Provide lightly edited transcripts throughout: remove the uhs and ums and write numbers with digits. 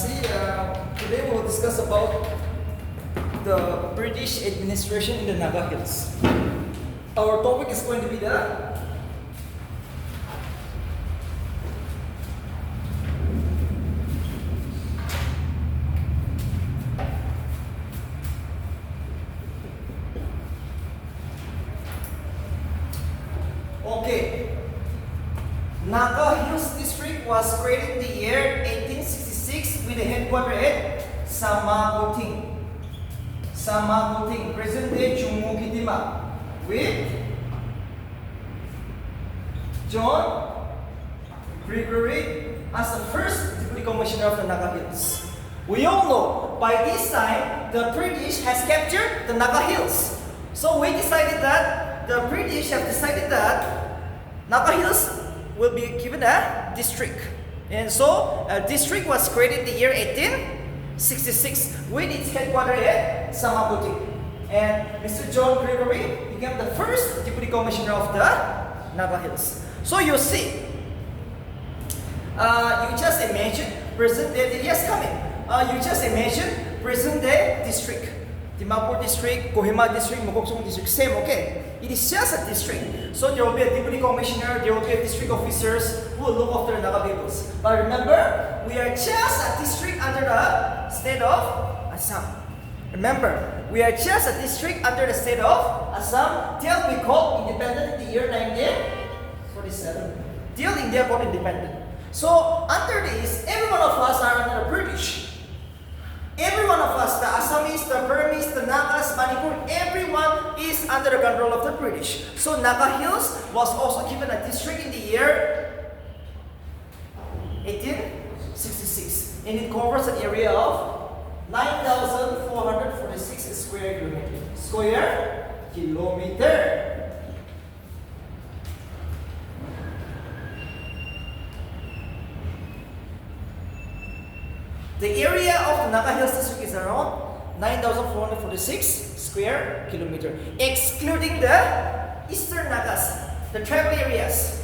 Today we'll discuss about the British administration in the Naga Hills. Our topic is going to be the Naga Hills District was created in the year 1866 with a headquarters at Samaguting, present-day Jumukitima, with John Gregory as the first deputy commissioner of the Naga Hills. We all know by this time the British has captured the Naga Hills. So we decided that the British have decided that Naga Hills will be given a district. And so a district was created in the year 1866 with its headquarters at Samaguting. And Mr. John Gregory became the first deputy commissioner of the Naga Hills. So you see, you just imagine present day, yes, coming. You just imagine present day district. Dimapur district, Kohima district, Mokokchung district, same, okay? It is just a district. So there will be a deputy commissioner, there will be a district officers who will look after the Naga peoples. But remember, we are just a district under the state of Assam. Remember, we are just a district under the state of Assam till we got independent in the year 1947. Till India got independent. So under this, every one of us are under the British. Every one of us, the Assamese, the Burmese, the Nagas, Manipur, everyone is under the control of the British. So Naga Hills was also given a district in the year 1866. And it covers an area of 9,446 square kilometer. The area of the Naga Hills district is around 9,446 square kilometer, excluding the Eastern Nagas, the tribal areas.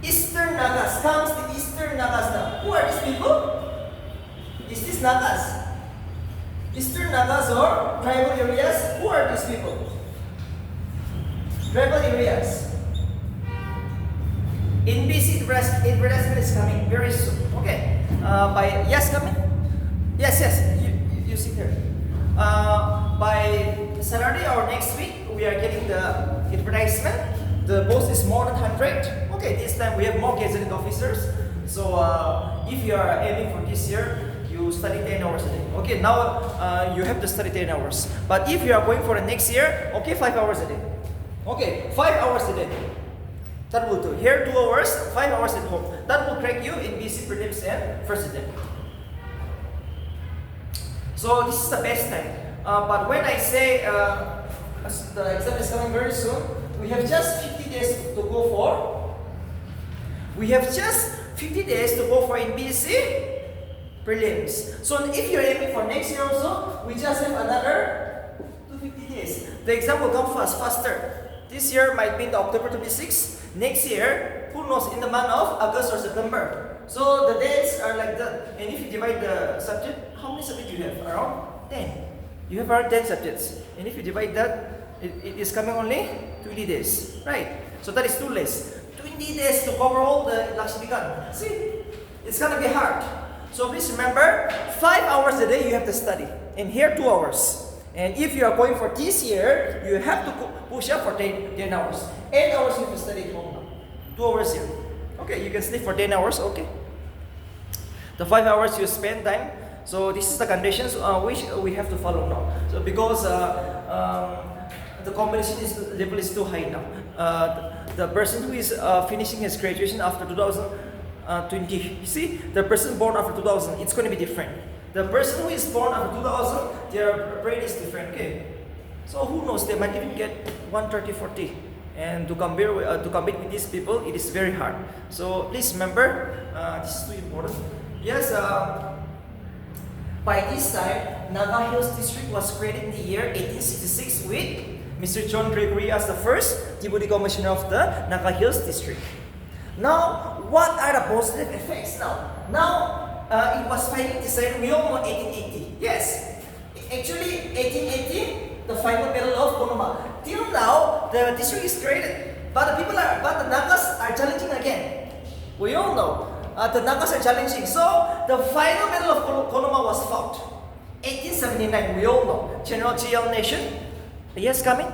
Eastern Nagas comes the Eastern Nagas now. Who are these people? Is this Nagas? Eastern Nagas or tribal areas? Who are these people? Tribal areas. In BC, advertisement is coming very soon. Okay. Yes, come in. Yes, you sit here. By Saturday or next week, we are getting the advertisement. The post is more than 100. Okay, this time we have more gazetted officers. So if you are aiming for this year, you study 10 hours a day. Okay, now you have to study 10 hours. But if you are going for the next year, okay, 5 hours a day. Okay, 5 hours a day. That will do. Here 2 hours, 5 hours at home. That will crack you in BC prelims and first attempt. So this is the best time. But when I say the exam is coming very soon, we have just 50 days to go for. We have just 50 days to go for in BC prelims. So if you're aiming for next year also, we just have another 250 days. The exam will come faster. This year might be in October 26. Next year, who knows, in the month of August or September. So the dates are like that. And if you divide the subject, how many subjects you have? Around 10. You have around 10 subjects. And if you divide that, it is coming only 20 days. Right? So that is too less. 20 days to cover all the Lakshmikan. See? It's gonna be hard. So please remember, 5 hours a day you have to study. And here 2 hours. And if you are going for this year, you have to push up for 10 hours. 8 hours you have to study at home now. 2 hours here. Okay, you can sleep for 10 hours, okay. The 5 hours you spend time. So this is the conditions which we have to follow now. So because the competition level is too high now. The person who is finishing his graduation after 2020, you see, the person born after 2000, it's going to be different. The person who is born after 2000, their brain is different, okay? So who knows, they might even get 130, 40. And to compete with these people, it is very hard. So please remember, this is too important. Yes, by this time, Naga Hills District was created in the year 1866 with Mr. John Gregory as the first deputy commissioner of the Naga Hills District. Now, what are the positive effects now? Now, it was finally decided. We all know 1880. Yes, actually 1880, the final battle of Konoma. Till now, the district is created, but the Nagas are challenging again. We all know the Nagas are challenging. So the final battle of Konoma was fought. 1879. We all know General GL Nation. Yes, coming.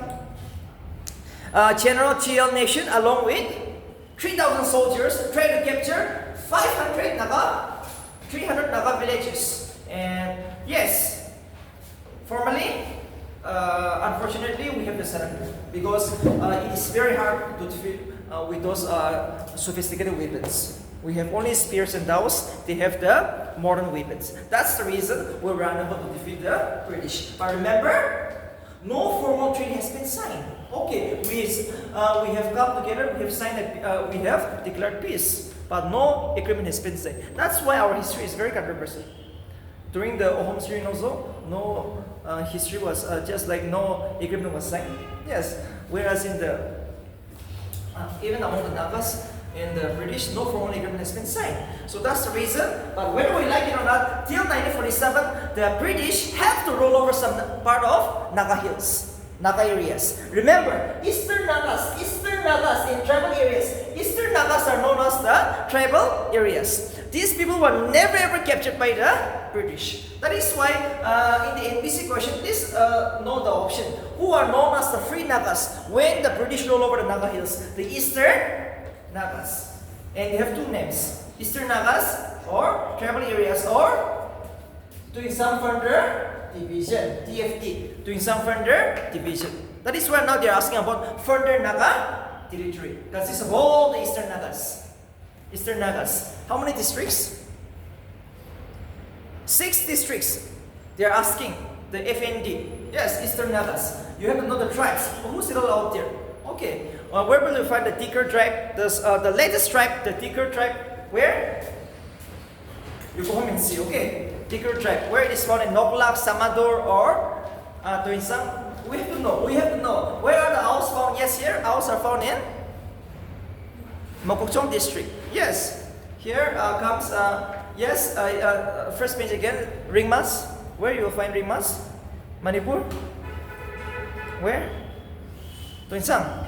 General GL Nation, along with 3,000 soldiers, tried to capture 300 Naga villages. And yes, formally, unfortunately, we have to surrender because it is very hard to defeat with those sophisticated weapons. We have only spears and dowels. They have the modern weapons. That's the reason we were unable to defeat the British. But remember, no formal treaty has been signed. Okay, we have come together. We have signed. We have declared peace, but no agreement has been signed. That's why our history is very controversial. During the Ohom Syrian also, no history was just like no agreement was signed. Yes, whereas in the even among the Nagas and the British, no formal agreement has been signed. So that's the reason. But whether we like it or not, till 1947, the British have to roll over some part of Naga Hills, Naga areas. Remember, Eastern Nagas in tribal areas. Eastern Nagas are known as the tribal areas. These people were never ever captured by the British. That is why in the NBC question, please know the option. Who are known as the Free Nagas when the British roll over the Naga Hills? The Eastern Nagas. And you have two names. Eastern Nagas or tribal areas or doing some further division. TFT. Doing some further division. That is why now they are asking about further Naga territory. Consists of all the Eastern Nagas. Eastern Nagas. How many districts? 6 districts. They are asking the FND. Yes, Eastern Nagas. You have to know the tribes. Who's still out there? Okay. Where will you find the Tikar tribe? The latest tribe, the Tikar tribe. Where? You go home and see. Okay. Tikar tribe. Where it is found in Noklak, Samador, or Tuinsang? We have to know. We have to know. Where are the owls found? Yes, here. Owls are found in Mokokchung district. Yes. Here comes, yes, first page again, Ringmas. Where you will find Ringmas? Manipur? Where? Tuinsang?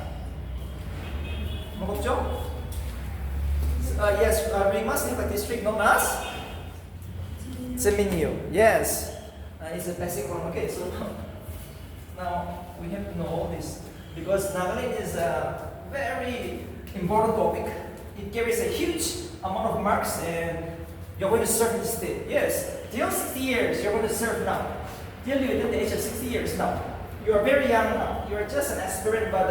Mokokchung? Yes, Ringmas is a district known as Seminyo. Yes. It's a basic one. Okay, so now we have to know all this because Nagaland is a very important topic. It carries a huge amount of marks and you're going to serve in the state. Yes, till 60 years you're going to serve now. Till you attain the age of 60 years now. You are very young now. You are just an aspirant, but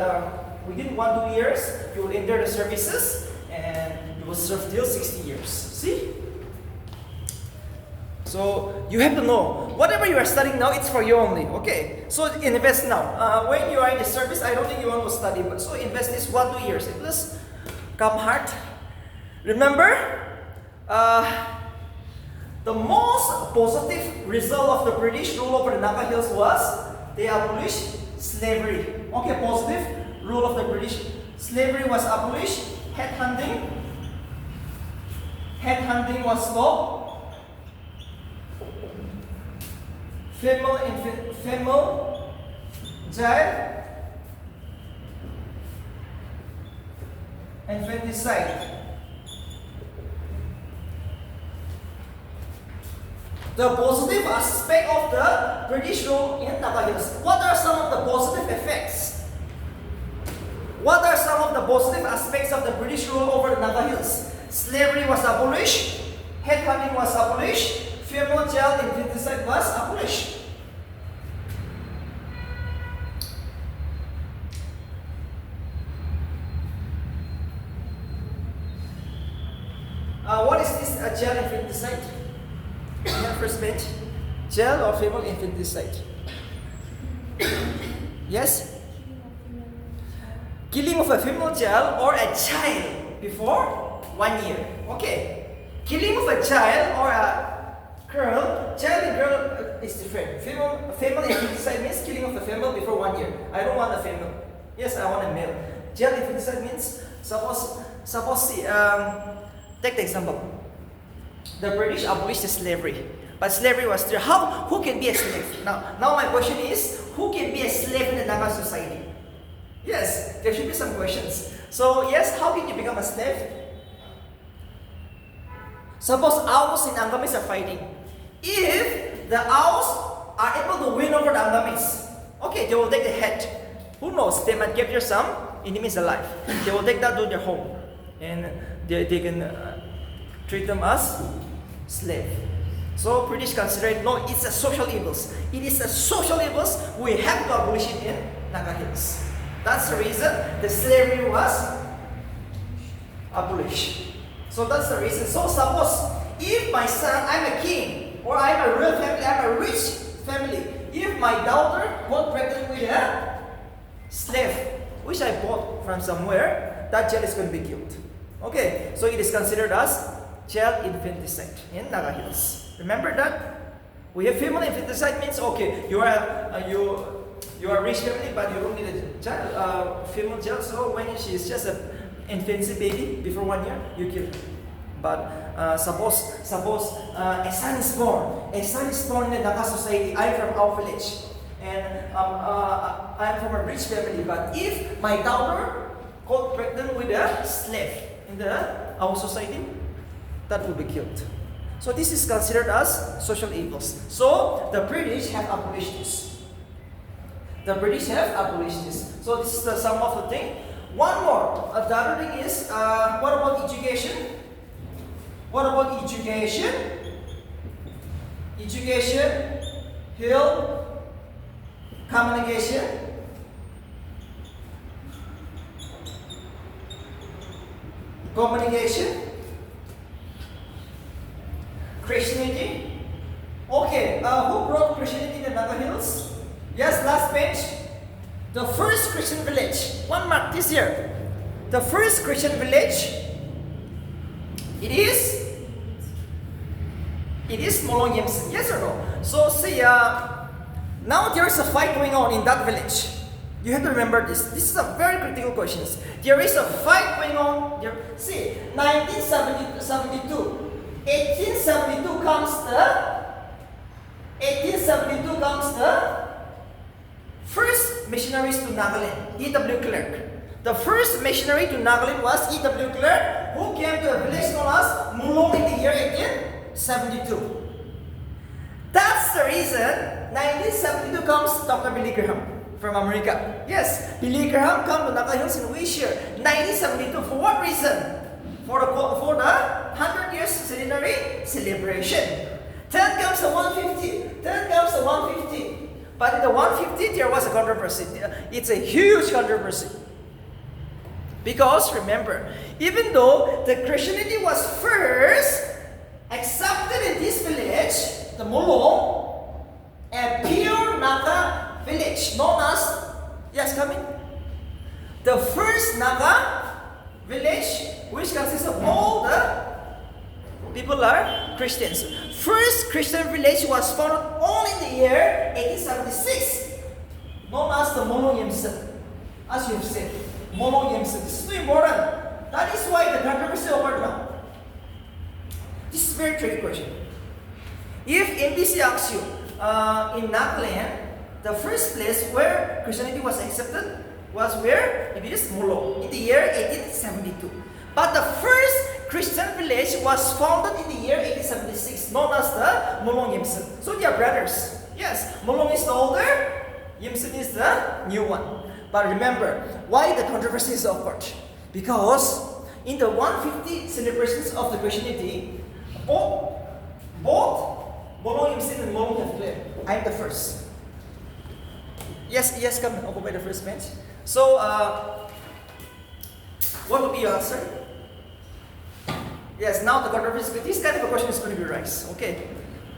within 1-2 years you will enter the services and you will serve till 60 years. See? So you have to know, whatever you are studying now, it's for you only. Okay, so invest now. When you are in the service, I don't think you want to study, but so invest this 1-2 years. Please come hard. Remember, the most positive result of the British rule over the Naga Hills was they abolished slavery. Okay, positive rule of the British. Slavery was abolished. Headhunting was stopped. Female child infanticide. The positive aspect of the British rule in Naga Hills. What are some of the positive effects? What are some of the positive aspects of the British rule over the Naga Hills? Slavery was abolished. Headhunting was abolished. Female child infanticide was abolished. What is this child infanticide? First page. Child or female infanticide? Yes? Killing of a female child or a child before 1 year. Okay. Killing of a child or a girl, child and girl is different. Female infanticide means killing of a female before 1 year. I don't want a female. Yes, I want a male. Child infanticide means suppose take the example. the British abolished slavery. But slavery was there. Who can be a slave? Now my question is, who can be a slave in the Naga society? Yes, there should be some questions. So yes, how can you become a slave? Suppose Aus and Angamis are fighting. If the Aus are able to win over the Angamis, okay, they will take the head. Who knows, they might capture some enemies alive. They will take that to their home. And they can treat them as slave. So British consider it, no, it's a social evils. It is a social evils. We have to abolish it in Naga Hills. That's the reason the slavery was abolished. So that's the reason. So suppose if my son, I'm a king, or I'm a real family, I'm a rich family. If my daughter got pregnant with a slave, which I bought from somewhere, that child is going to be killed. Okay, so it is considered as child infanticide in Naga Hills. Remember that? We have female infanticide means, okay, you are a rich family, but you don't need a child, female child. So when she is just an infancy baby before 1 year, you kill her. But suppose a son is born. A son is born in the Naga society. I'm from our village, and I'm from a rich family. But if my daughter got pregnant with a slave in our society, that will be killed. So this is considered as social evils. So the British have abolished this. The British have abolished this. So this is the sum of the thing. One more. The other thing is, what about education? What about education? Education, health, communication. Communication. Christianity. Okay, who brought Christianity to Naga Hills? Yes, last page. The first Christian village. 1 mark this year. The first Christian village. It is Molong Yimsen. Yes or no? So see, now there is a fight going on in that village. You have to remember this. This is a very critical question. There is a fight going on. See, 1972. 1872 comes the first missionaries to Nagaland, E.W. Clark. The first missionary to Nagaland was E.W. Clark, who came to a village known as Mulong in the year 1872. That's the reason 1972 comes Dr. Billy Graham from America. Yes, Billy Graham came to Naga Hills in which year? 1972. For what reason? For the 100 years centenary celebration. Then comes the 150. But in the 150 there was a controversy. It's a huge controversy. Because remember, even though the Christianity was first accepted in this village, the Molong, a pure Naga village known as, yes, come in. The first Naga village, which consists of all the people are Christians. First Christian village was founded only in the year 1876, known as the Molong Yimsen. As you have said, Molong Yimsen. This is too important. That is why the controversy over now. This is a very tricky question. If NBC asks you, in Nagaland, the first place where Christianity was accepted was where? It is Molong, in the year 1872. But the first Christian village was founded in the year 1876, known as the Molong Yimsen. So they are brothers. Yes, Molong is the older, Yimsen is the new one. But remember, why the controversy is occurred? Because in the 150 celebrations of the Christianity, both Molong Yimsen and Molong have claimed, I am the first. Yes, come occupy the first bench. So, what will be your answer? Yes, now the controversy, this kind of a question is going to be raised, okay?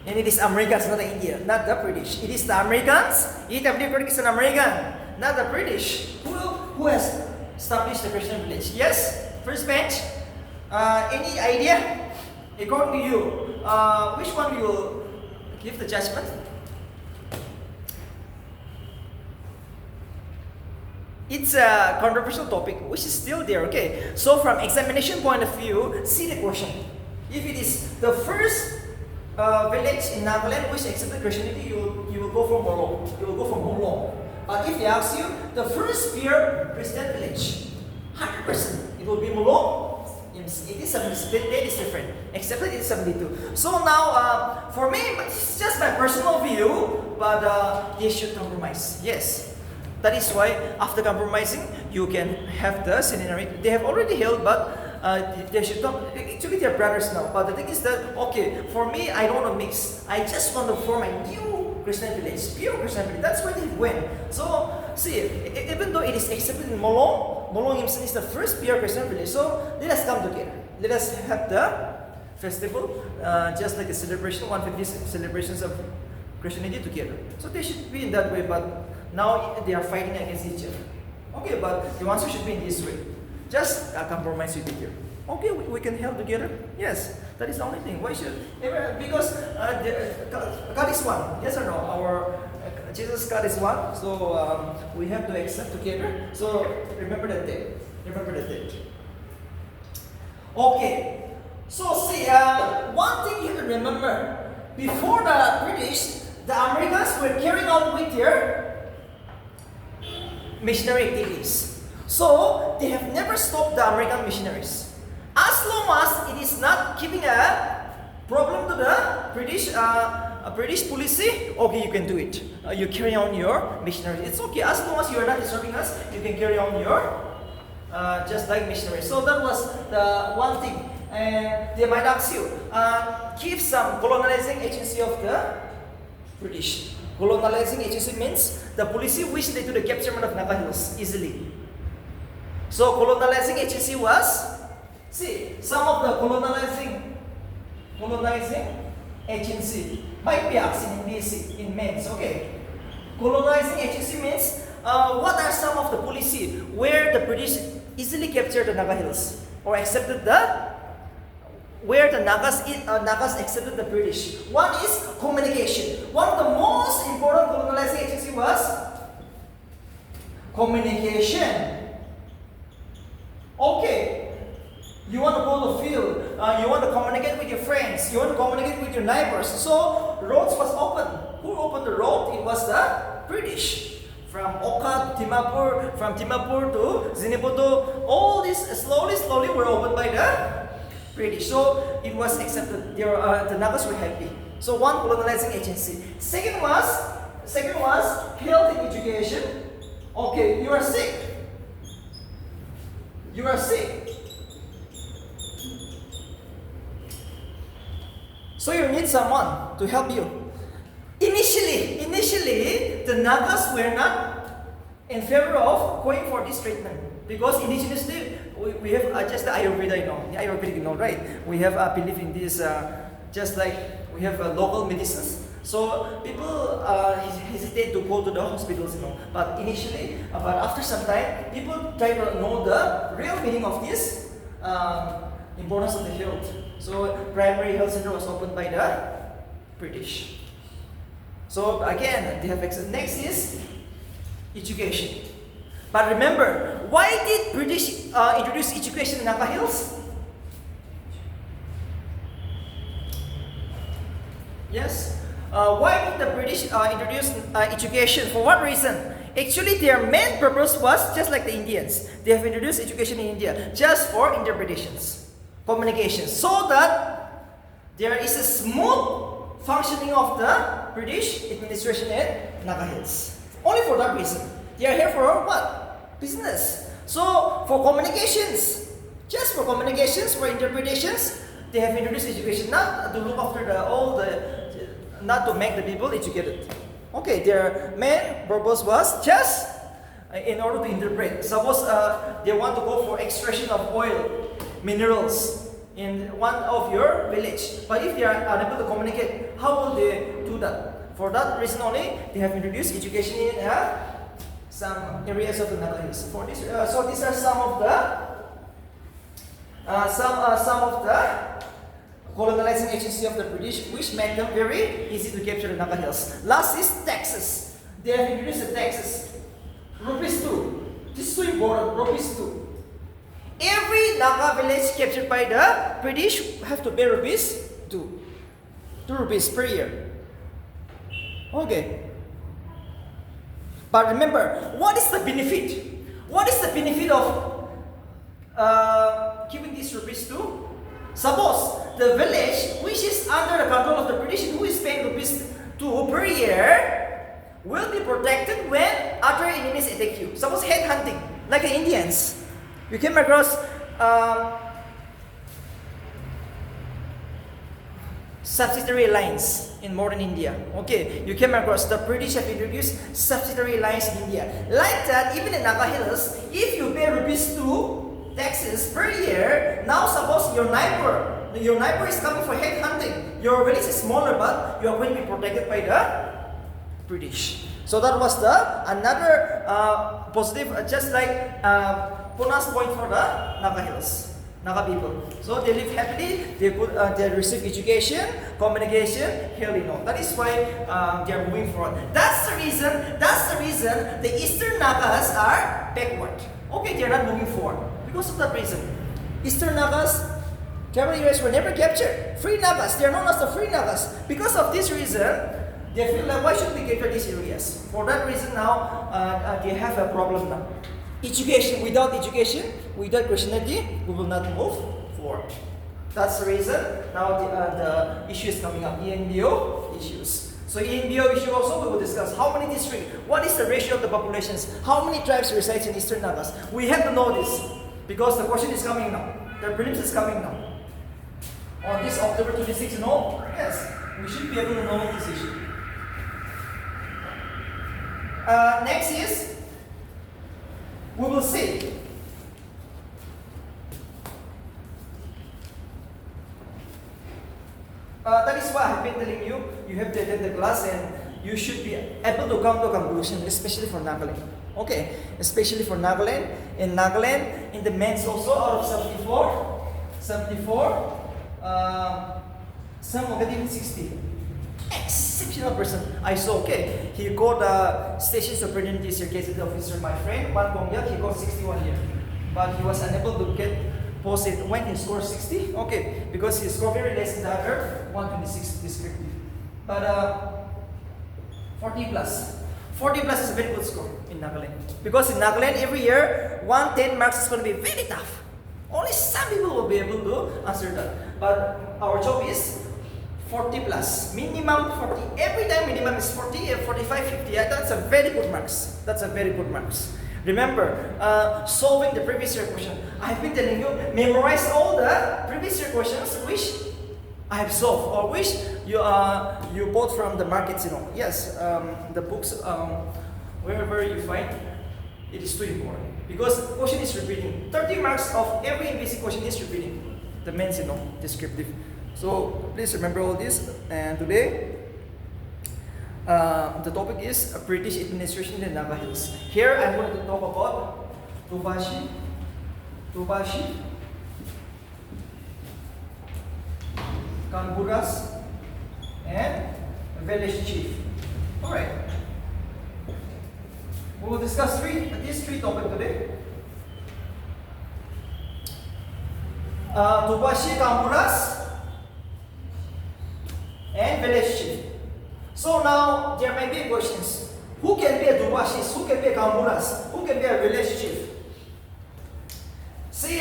And it is Americans, not the India, not the British. It is the Americans. E.W. Clark is an American, not the British. Who has established the Christian village? Yes, first bench. Any idea? According to you, which one you will give the judgment? It's a controversial topic which is still there, okay? So from examination point of view, see the question. If it is the first village in Nagaland which accepted Christianity, you will go for Molong. You will go for Molong. But if they ask you the first pure Christian village, 100%, it will be Molong. It is 70, that is different. Accepted it is 72. So now, for me, it's just my personal view, but they should compromise. Yes. That is why after compromising, you can have the seminary. They have already held, but they should not. Actually, they are brothers now. But the thing is that, okay, for me, I don't want to mix. I just want to form a new Christian village, pure Christian village. That's where they went. So, see, even though it is accepted in Molong, Molong himself is the first pure Christian village. So, let us come together. Let us have the festival, just like a celebration, 150 celebrations of Christianity together. So, they should be in that way, but now they are fighting against each other. Okay, but the answer should be in this way. Just compromise with each other. Okay, we can help together. Yes, that is the only thing. Why should? Because God is one. Yes or no? Our Jesus God is one. So we have to accept together. So remember that day. Remember that day. Okay. So see, one thing you have to remember. Before the British, the Americans were carrying on with their missionary activities. So they have never stopped the American missionaries. As long as it is not giving a problem to the British policy, okay, you can do it. You carry on your missionary. It's okay. As long as you are not disturbing us, you can carry on your just like missionary. So that was the one thing. And they might ask you, give some colonizing agency of the British. Colonizing agency means the policy which led to the capture of Naga Hills easily. So colonizing agency was, see, some of the colonizing agency might be asking in BC, in mains, okay. Colonizing agency means, what are some of the policy where the British easily captured the Naga Hills or accepted where the Nagas accepted the British. One is communication. One of the most important colonizing agency was communication. Okay, you want to go to the field, you want to communicate with your friends, you want to communicate with your neighbors. So roads was open. Who opened the road? It was the British. From Oka to Dimapur, from Dimapur to Ziniputo, all these slowly were opened by the British. So it was accepted. The Nagas were happy. So one colonizing agency. Second was health and education. Okay, you are sick. You are sick. So you need someone to help you. Initially, the Nagas were not in favor of going for this treatment because indigenously we have just the Ayurveda, the Ayurvedic, right? We have belief in this, just like we have local medicines. So people hesitate to go to the hospitals, But initially, but after some time, people try to know the real meaning of this importance of the health. So primary health center was opened by the British. So again, they have access. Next is education. But remember, why did British introduce education in Naga Hills? Yes. Why did the British introduce education? For what reason? Actually, their main purpose was just like the Indians. They have introduced education in India just for interpretations, communication, so that there is a smooth functioning of the British administration at Naga Hills. Only for that reason. They are here for what? Business. So for communications, just for communications, for interpretations, they have introduced education, not to look after not to make the people educated. Okay, their main purpose was just in order to interpret. Suppose they want to go for extraction of oil, minerals in one of your village. But if they are unable to communicate, how will they do that? For that reason only, they have introduced education in some areas of the Naga Hills. For this, so these are some of the colonizing agency of the British, which made them very easy to capture the Naga Hills. Last is taxes. They have introduced the taxes. Rupees 2. This is so important. Rupees 2. Every Naga village captured by the British have to pay rupees 2. 2 rupees per year. Okay. But remember, what is the benefit? What is the benefit of giving these rupees to? Suppose the village which is under the control of the British, who is paying rupees 2 per year, will be protected when other enemies attack you. Suppose head hunting, like the Indians. You came across subsidiary lines in modern India. Okay, you came across the British have introduced subsidiary lines in India. Like that, even in Naga Hills, if you pay rupees 2 taxes per year, now suppose your neighbor is coming for head hunting. Your village is smaller, but you are going to be protected by the British. So that was the another positive, just like bonus point for the Naga Hills. Naga people. So they live happily, they receive education, communication, healing. That is why they are moving forward. That's the reason the Eastern Nagas are backward. Okay, they are not moving forward. Because of that reason. Eastern Nagas, tribal areas were never captured. Free Nagas, they are known as the free Nagas. Because of this reason, they feel like, why should we capture these areas? For that reason now, they have a problem now. Education, without Christianity, we will not move forward. That's the reason now the issue is coming up, ENBO issues. So ENBO issue also we will discuss. How many districts? What is the ratio of the populations? How many tribes resides in Eastern Nagas? We have to know this because the question is coming now. The prelims is coming now. On this October 26, yes, we should be able to know this issue. Next is, we will see that is why I have been telling you, you have to attend the class and you should be able to come to a conclusion, especially for Nagaland. Okay, especially for Nagaland. In Nagaland, in the men's also, out of 74, some of getting 60. Exceptional person. I saw, okay, he got a station superintendent this year, gazetted officer, my friend, Wan Gongyak, he got 61 here. But he was unable to get posted when he scored 60. Okay, because he scored very less in the other 126 descriptive. But 40 plus. 40 plus is a very good score in Nagaland. Because in Nagaland, every year, 110 marks is going to be very tough. Only some people will be able to answer that. But our job is 40 plus, minimum 40. Every time minimum is 40, 45, 50. That's a very good marks. That's a very good marks. Remember, solving the previous year question. I've been telling you, memorize all the previous year questions which I have solved or which you bought from the markets. Yes, the books, wherever you find, it is too important because the question is repeating. 30 marks of every basic question is repeating. The means, descriptive. So please remember all this. And today, the topic is British administration in the Naga Hills. Here I'm going to talk about Tubashi, Kanburas, and village chief. Alright. We will discuss these three topics today. Tubashi, Kanburas, and village chief. So now there may be questions. Who can be a Dubashis? Who can be a Kanburas? Who can be a village chief? See,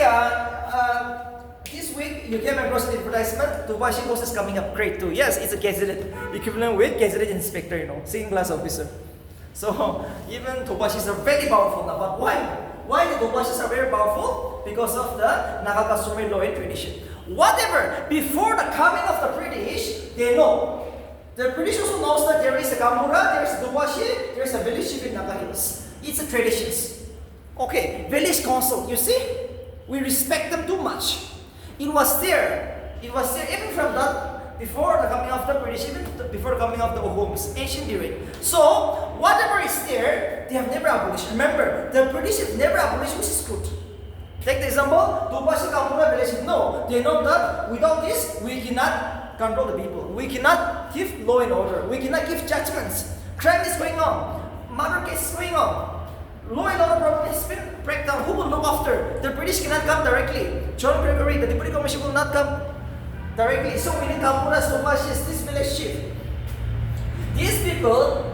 this week you came across an advertisement. Dubashi post is coming up. Grade 2. Yes, it's a gazetted equivalent with gazetted inspector. Second class officer. So even Dubashis are very powerful now. But why? Why the Dubashis are very powerful? Because of the Naga customary law and tradition. Whatever, before the coming of the British, they know. The British also knows that there is a Kambura, there is a Dubashi, there is a village chief in Naga Hills. It's a traditions. Okay, village council, you see? We respect them too much. It was there even from that, before the coming of the British, even before the coming of the Oghums, ancient period. So, whatever is there, they have never abolished. Remember, the British have never abolished, which is good. Take the example, Dubashi, Kambura, village. No, they know that without this, we cannot control the people. We cannot give law and order. We cannot give judgments. Crime is going on. Murder case is going on. Law and order problem has been breakdown. Who will look after? The British British cannot come directly. John Gregory, the Deputy Commissioner, will not come directly. So we need Kamuras, Topashis, this village chief. These people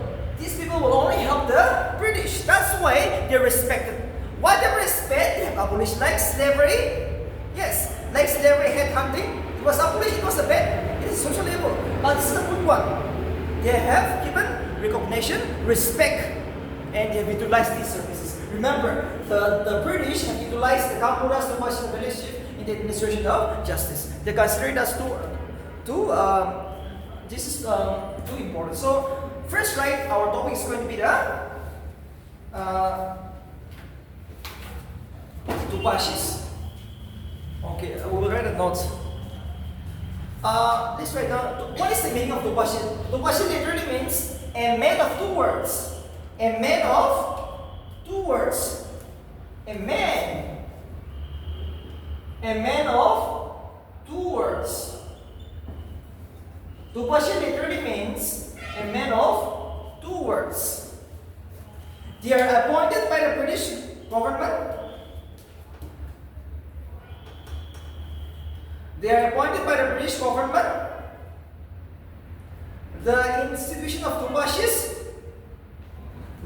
will only help the British. That's why they're respected. Why they respect? They have abolished like slavery. Yes, like slavery, headhunting. It was abolished, it was a bad. It is social evil. But this is a good one. They have given recognition, respect, and they have utilized these services. Remember, the British have utilized the Kamuras, Topashis, and village chief in the administration of justice. They consider it as this is too important. So first, right, our topic is going to be the Topashis. Okay, we will write a note. Let's write down. What is the meaning of Topashi? Topashi literally means a man of two words. A man of two words. A man of two words. Topashi literally means a man of two words. They are appointed by the British government. They are appointed by the British government. The institution of Topashis.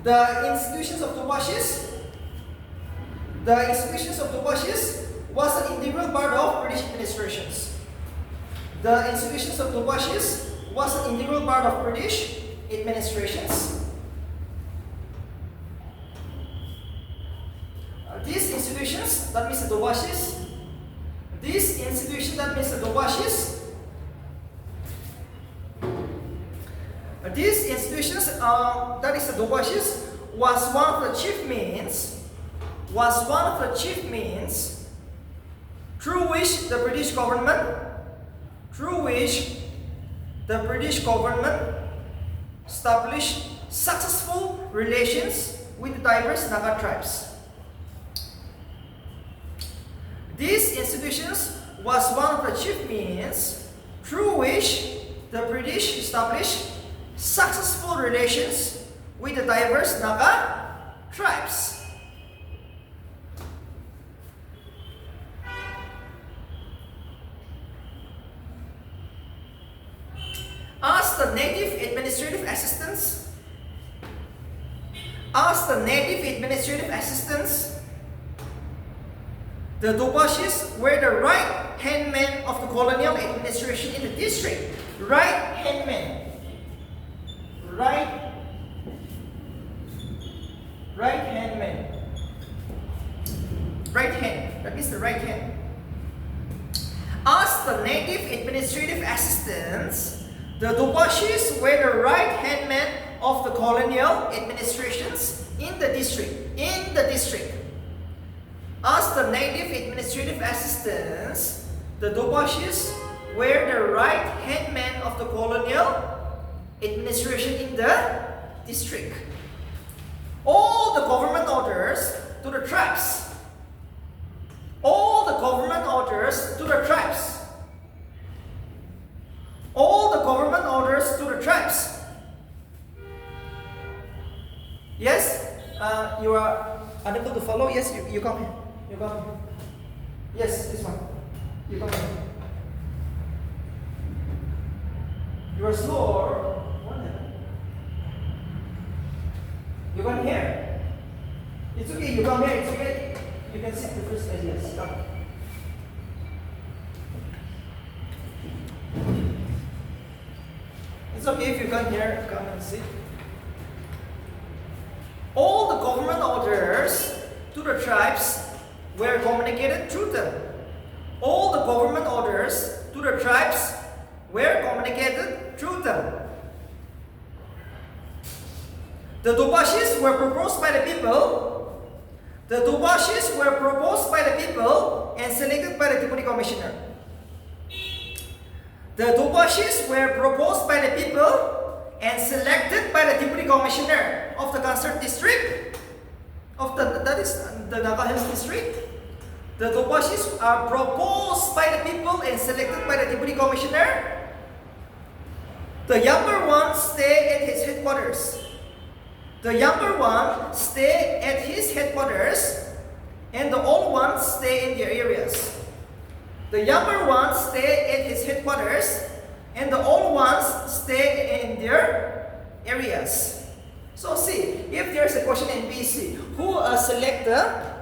The institutions of Topashis was an integral part of British administrations. The institutions of Topashis was an integral part of British administrations. These institutions, that means the Topashis, this institution, that means the Topashis, these institutions, that is the Topashis, was one of the chief means through which the British government established successful relations with the diverse Naga tribes. These institutions was one of the chief means through which the British established successful relations with the diverse Naga tribes. As the native administrative assistants, the Topashis were the right-hand men of the colonial administration in the district. Right-hand men. Right-hand men. Right hand. That means the right hand. As the native administrative assistants, the Topashis were the right-hand men of the colonial administrations in the district. As the native administrative assistants, the Topashis were the right-hand men of the colonial administration in the district. All the government orders to the tribes. All the government orders to the tribes. All the government orders to the tribes. Yes? You are unable to follow? Yes, you come here. You come here. Yes, this one. You come here. You are slow. What happened? You come here. It's okay, you come here. It's okay. You can sit the first place. Yes, come. It's okay if you come here, come and sit. All the government orders to the tribes were communicated through them. All the government orders to the tribes were communicated through them. The Topashis were proposed by the people. The Topashis were proposed by the people and selected by the Deputy Commissioner. The Topashis were proposed by the people and selected by the Deputy Commissioner of the concerned district, that is the Naga Hills district. The Topashis are proposed by the people and selected by the Deputy Commissioner. The younger one stay at his headquarters. The younger one stay at his headquarters, and the old one ones stay in their areas. The younger ones stay at his headquarters, and the old ones stay in their areas. So see, if there's a question in BC, who select the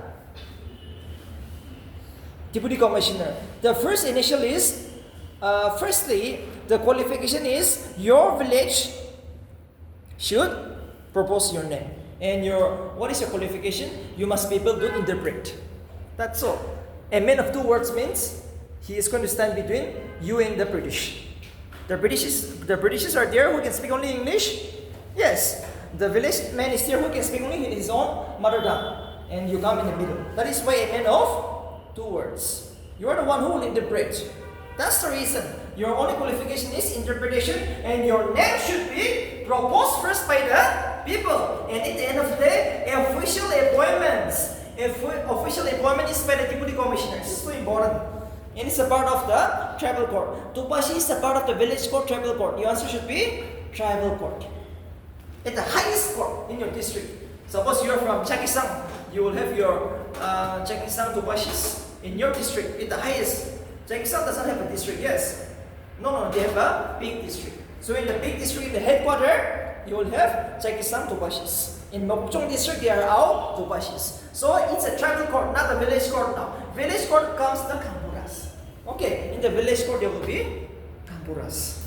deputy commissioner? The first initial is, firstly, the qualification is your village should propose your name. And what is your qualification? You must be able to interpret. That's all. A man of two words means he is going to stand between you and the British. The Britishes are there who can speak only English. Yes. The village man is there who can speak only his own mother tongue. And you come in the middle. That is why a man of two words. You are the one who will interpret. That's the reason. Your only qualification is interpretation, and your name should be proposed first by the people. And at the end of the day, official appointments. Official appointment is by the deputy commissioner. This is so important. And it's a part of the tribal court. Tupashi is a part of the village court, tribal court. Your answer should be tribal court. At the highest court in your district. Suppose you are from Chakisang, you will have your Chakisang Tupashis in your district. At the highest. Chakisang doesn't have a district, yes. No, they have a big district. So in the big district, the headquarters, you will have Chakisang Tupashis. In Mokchong district, there are all Tupashis. So it's a tribal court, not a village court now. Village court comes the Kampuras. Okay, in the village court, there will be Kampuras.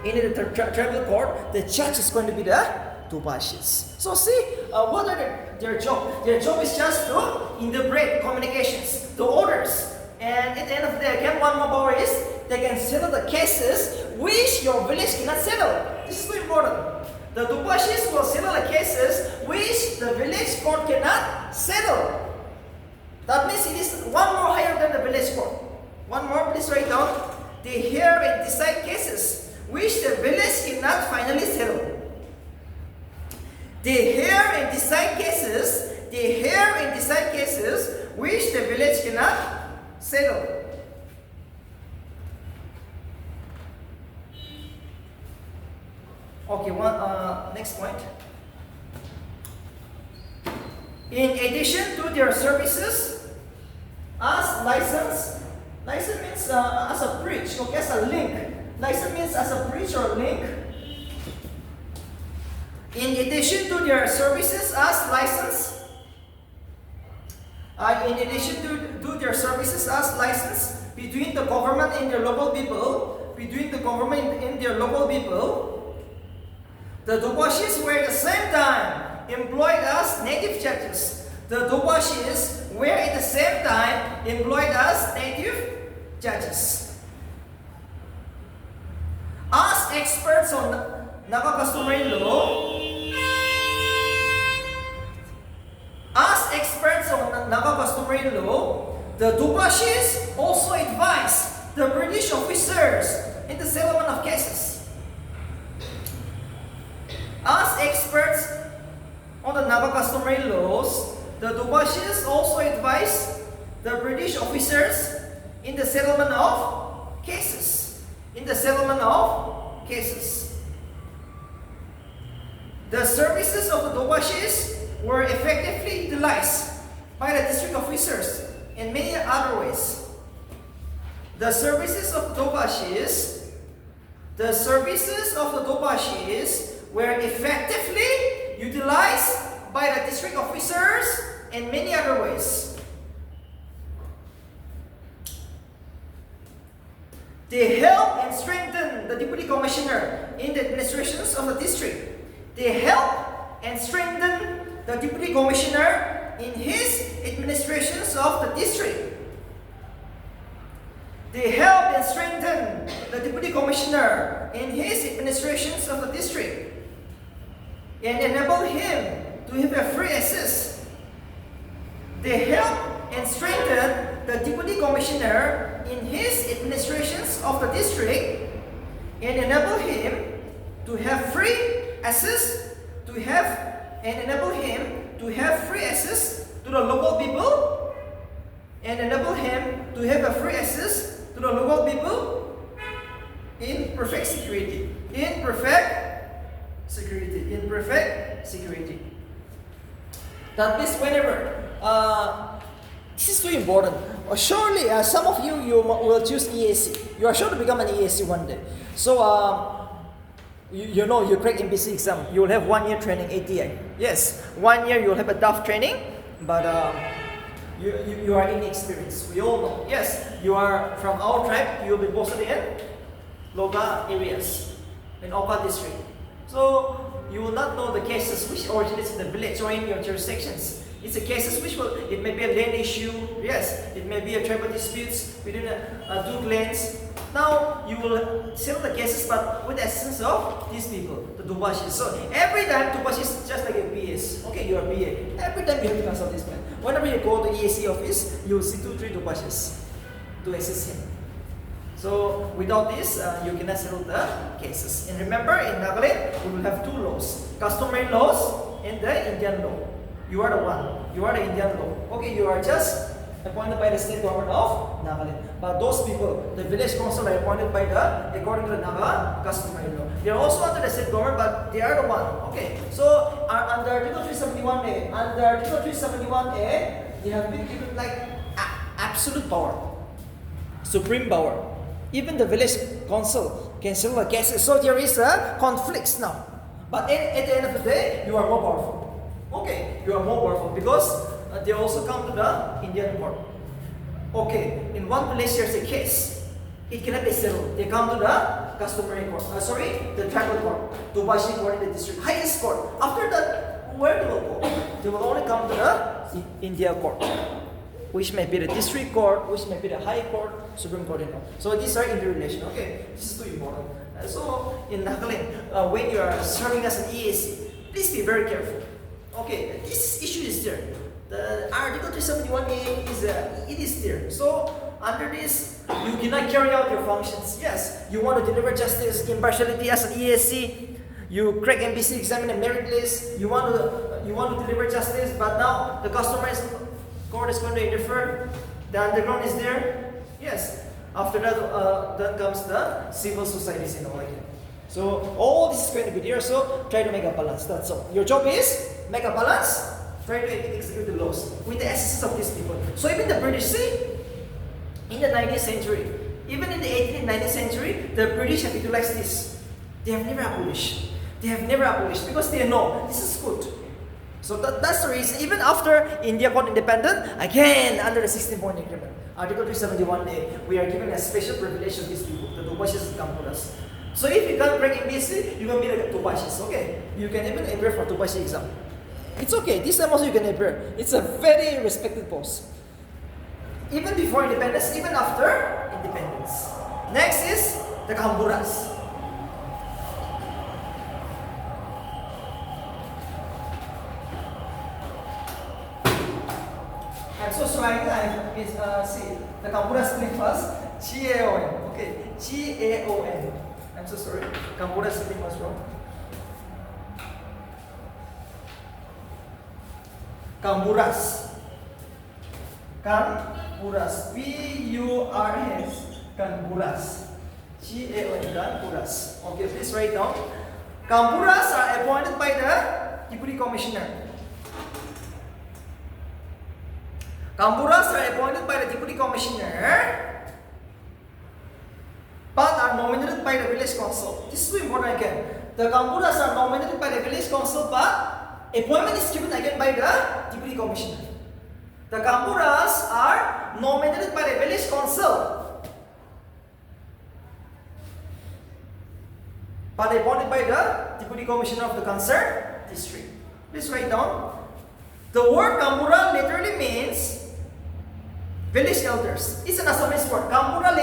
In the tribal court, the judge is going to be the Tupashis. So see, what are their job? Their job is just to interpret communications, the orders. And at the end of the day, again, one more power is they can settle the cases which your village cannot settle. This is very important. The Tupashis will settle the cases which the village court cannot settle. That means it is one more higher than the village court. One more, please write down. They hear and decide cases which the village cannot finally settle. They hear and decide cases. They hear and decide cases which the village cannot settle. Okay, next point. In addition to their services as license means as a bridge, okay, as a link. License means as a bridge or link. In addition to their services as license, between the government and their local people, the Tupashis were at the same time employed as native judges. The Tupashis were at the same time employed as native judges. As experts on Naga customary law, the Tupashis also advised the British officers in the settlement of cases. As experts on the Naga customary laws, the Tupashis also advised the British officers in the settlement of cases. The services of the Tupashis were effectively utilized by the district officers in many other ways. The services of the Tupashis were effectively utilized by the district officers in many other ways. They help and strengthen the deputy commissioner in the administrations of the district. They help and strengthen the deputy commissioner in his administrations of the district. They help and strengthen the deputy commissioner in his administrations of the district and enable him to have a free access. They help and strengthen the deputy commissioner in his administrations of the district and enable him to have free access to the local people and enable him to have a free access to the local people in perfect security. That means whenever This is too important. Surely, some of you will choose EAC. You are sure to become an EAC one day. So, you know, you crack MPC exam. You will have 1 year training ATI. Yes, 1 year you will have a tough training, but you are inexperienced. We all know. Yes, you are from our tribe. You will be posted in Loga areas in Opa district. So you will not know the cases which originates in the village or in your jurisdictions. It's a cases which will, it may be a land issue, yes, it may be a tribal disputes within two clans. Now you will settle the cases, but with the assistance of these people, the Dubashis. So every time Dubashis, just like a BS, okay, you are BA. Every time you have to consult this man. Whenever you go to EAC office, you will see 2-3 Dubashis to assist him. So without this, you cannot settle the cases. And remember, in Nagaland, we will have 2 laws: customary laws and the Indian law. You are the one. You are the Indian law. Okay, you are just appointed by the state government of Nagaland. But those people, the village council, are appointed by according to the Naga customary law. They are also under the state government, but they are the one. Okay, so under Article 371A, they have been given like absolute power, supreme power. Even the village council can settle the cases. So there is a conflicts now. But at the end of the day, you are more powerful. Okay, you are more powerful because they also come to the Indian court. Okay, in one village there's a case. It cannot be settled. They come to the customary court. The tribal court, Dubashi court in the district, highest court. After that, where they will go? They will only come to the India court, which may be the district court, which may be the high court, supreme court, and all. So these are interrelation. Okay, this is too important. So in Nagaland, when you are serving as an EAC, please be very careful. Okay, this issue is there. The Article 371A is there. So under this, you cannot carry out your functions. Yes, you want to deliver justice, impartiality as an EAC. You crack MPC exam in a merit list. You want to deliver justice, but now the customary court is going to interfere. The underground is there. Yes. After that, then comes the civil societies and all like that. So all this is going to be there. So try to make a balance. That's all. Your job is make a balance. Try to execute the laws with the assistance of these people. So even the British, see, in the 19th century, even in the 18th and 19th century, the British have utilized this. They have never abolished. They have never abolished because they know this is good. So that's the reason. Even after India got independent, again under the 16-point agreement, Article 371A, we are given a special privilege to these people, the Dubashis come to us. So if you can't break MPC, you can be like Dubashis, okay? You can even appear for Dubashi exam. It's okay, this time also you can appear. It's a very respected post. Even before independence, even after independence. Next is the Kamburas. I'm so sorry, see, the Kamburas spelling first, G-A-O-N, okay, G-A-O-N. I'm so sorry, Kamburas spelling was wrong. Kamburas. Kamburas. P-U-R-S. Kamburas. G-A-O-N. Kamburas. Okay, please write down. Kamburas are appointed by the Deputy Commissioner. Kamburas are appointed by the Deputy Commissioner, but are nominated by the village council. This is too important again. The Kamburas are nominated by the village council, but appointment is given again by the Deputy Commissioner. The Kamburas are nominated by the village council, but appointed by the Deputy Commissioner of the concerned district. Please write down. The word Kambura literally means village elders. It's an Assamese word. Kambura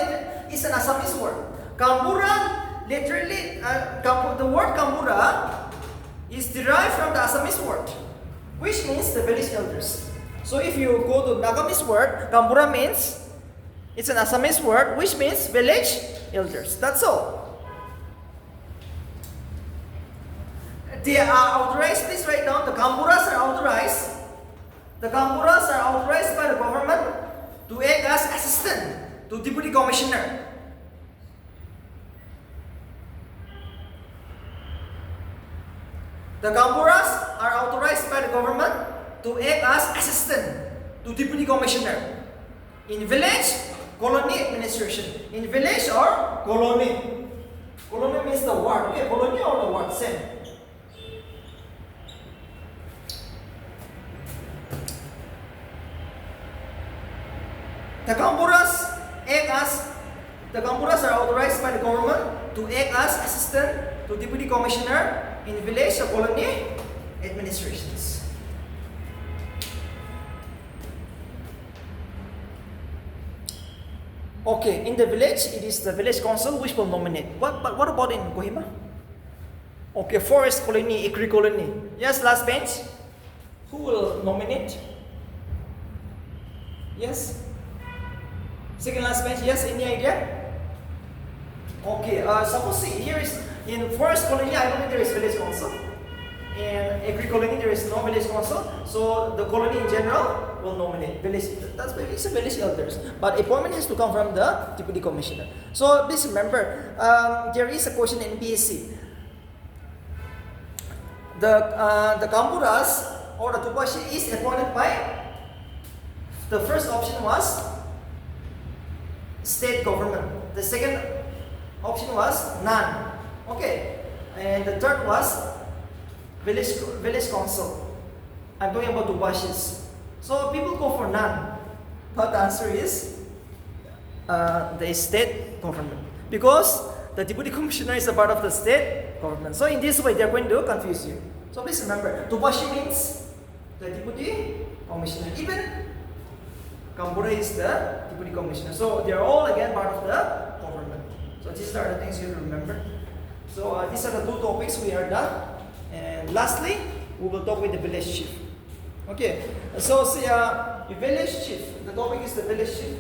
is an Assamese word. Kambura literally, the word Kambura is derived from the Assamese word, which means the village elders. So if you go to Nagamese word, Kambura means, it's an Assamese word, which means village elders. That's all. They are authorized, please write down, the Kamburas are authorized. The Kamburas are authorized by the government to act as assistant to Deputy Commissioner. The Kamburas are authorized by the government to act as assistant to deputy commissioner. In village, colony administration. In village or colony. Colony means the ward. Okay, colony or the ward, same. The Kampuras are authorized by the government to act as assistant to deputy commissioner in village or colony administrations. Okay, in the village, it is the village council which will nominate. But what about in Kohima? Okay, forest colony, agri colony. Yes, last bench. Who will nominate? Yes. Second last bench. Yes, any idea? Okay. Suppose see, here is in forest colony. I don't think there is village council. In agri colony, there is no village council. So the colony in general will nominate village. That's why it's a village elders. But appointment has to come from the deputy commissioner. So please remember, there is a question in PSC. The Kampuras or the Tupashi is appointed by. The first option was state government. The second option was none. Okay, and the third was village council. I'm talking about Tupashis. So people go for none, but the answer is the state government because the deputy commissioner is a part of the state government. So in this way, they are going to confuse you. So please remember, Tupashi means the deputy commissioner. Even Kampura is the deputy commissioner. So they are all again part of the government. So these are the things you have to remember. So these are the two topics we are done. And lastly, we will talk with the village chief. Okay. So see, the village chief. The topic is the village chief.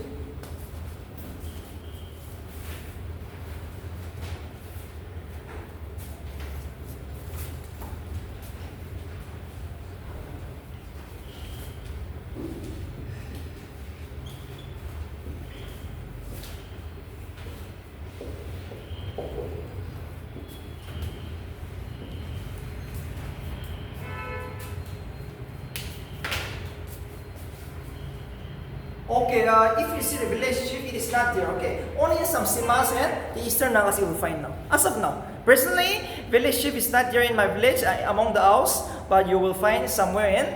Okay, if you see the village chief, it is not there. Okay, only in some Simas and the Eastern Nagas you will find now. As of now, personally, village chief is not there in my village among the Aus, but you will find somewhere in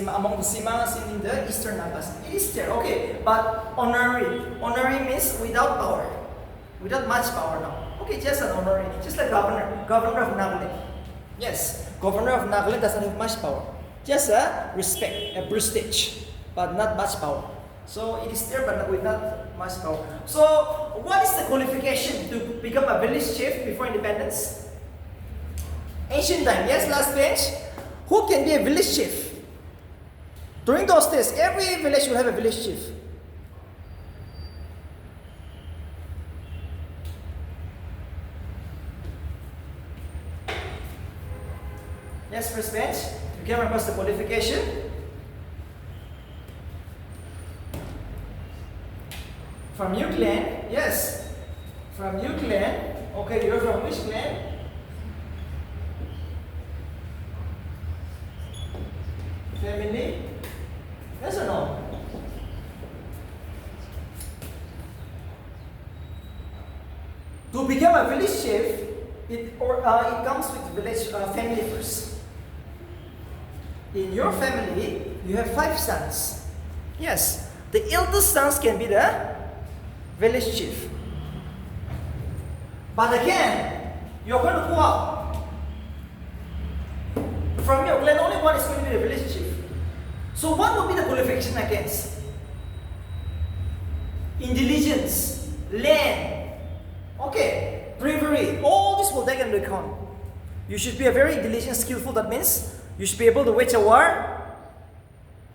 among the Simas and in the Eastern Nagas. It is there. Okay, but honorary. Honorary means without power, without much power now. Okay, just an honorary, just like governor of Nagaland. Yes, governor of Nagaland doesn't have much power. Just a respect, a prestige, but not much power. So it is there, but with not much power. So what is the qualification to become a village chief before independence? Ancient time, yes, last page. Who can be a village chief? During those days, every village will have a village chief. Yes, first bench. You can remember the qualification. From your clan, yes. From your clan. Okay, you're from which clan? Family? Yes or no? To become a village chief, it comes with village family first. In your family, you have 5 sons. Yes, the eldest sons can be the village chief. But again, you're going to go up. From your clan, only one is going to be the village chief. So what would be the qualification against? Intelligence, land, okay, bravery, all this will take into account. You should be a very intelligent, skillful, that means you should be able to wage a war.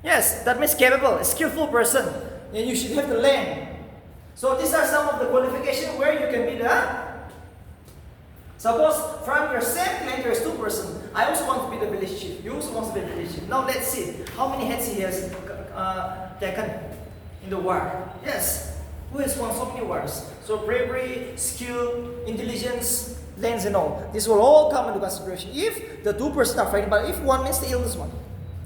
Yes, that means capable, a skillful person. And you should have the land. So these are some of the qualifications where you can be the. Suppose from your same clan there is 2 persons. I also want to be the village chief. You also want to be the village chief. Now let's see how many heads he has taken in the war. Yes, who has won so many wars? So bravery, skill, intelligence, lands and all. This will all come into consideration if the 2 persons are fighting. But if one means the eldest one,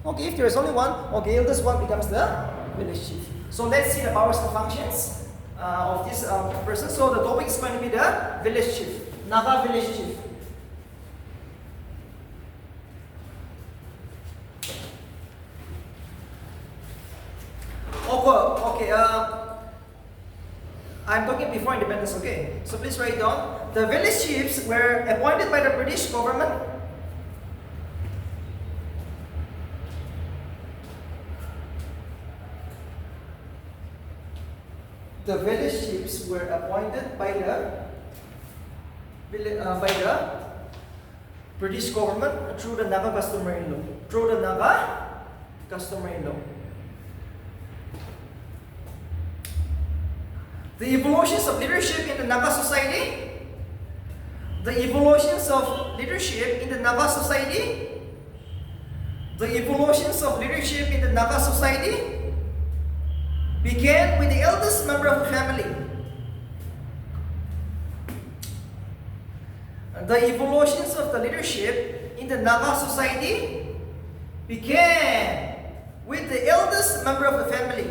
Okay, if there is only one, okay, eldest one becomes the village chief. So let's see the powers and functions of this person. So the topic is going to be the village chief, Naga village chief. Okay, I'm talking before independence, okay? So please write down. The village chiefs were appointed by the British government. The village chiefs were appointed by the British government through the Naga customary law. Through the Naga customary law. The evolutions of leadership in the Naga society. The evolutions of leadership in the Naga society. The evolutions of leadership in the Naga society began with the eldest member of the family. The evolutions of the leadership in the Naga society began with the eldest member of the family.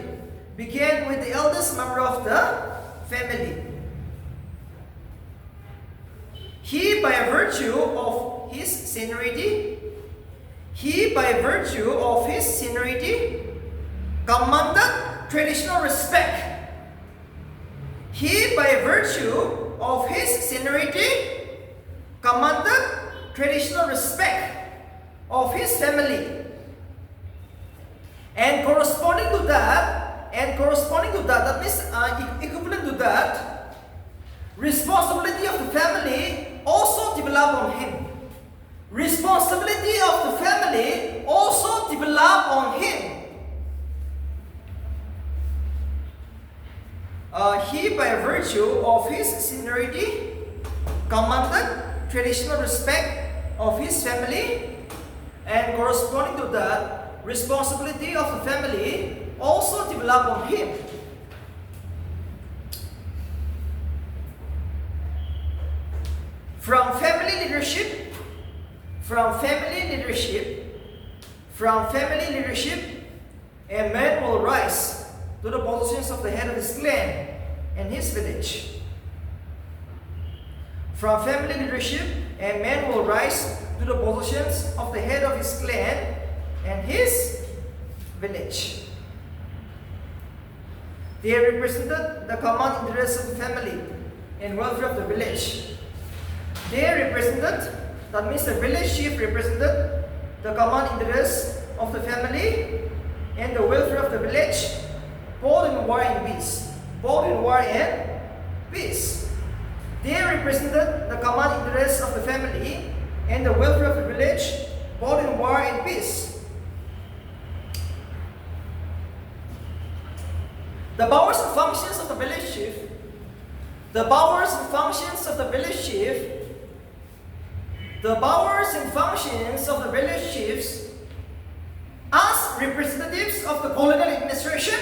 Began with the eldest member of the family. He, by virtue of his seniority, commanded traditional respect. He, by virtue of his seniority, commanded traditional respect of his family. And corresponding to that, that means equivalent to that, responsibility of the family also developed on him. Responsibility of the family also developed on him. He, by virtue of his seniority, commanded traditional respect of his family, and corresponding to that, responsibility of the family also developed on him. From family leadership, a man will rise to the positions of the head of his clan and his village. From family leadership, a man will rise to the positions of the head of his clan and his village. They represented the common interests of the family and welfare of the village. That means the village chief represented the common interests of the family and the welfare of the village, both in war and peace. They represented the common interests of the family and the welfare of the village, both in war and peace. The powers and functions of the village chief. The powers and functions of the village chief. The powers and functions of the village chiefs as representatives of the colonial administration.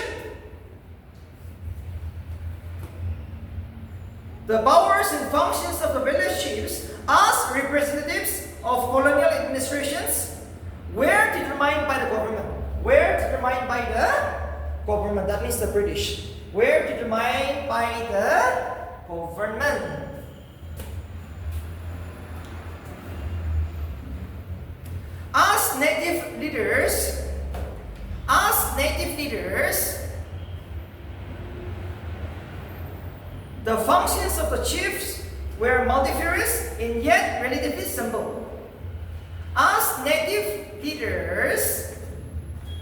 The powers and functions of the village chiefs as representatives of colonial administrations were determined by the government. That means the British. Were determined by the government. As native leaders, the functions of the chiefs were multifarious and yet relatively simple. As native leaders,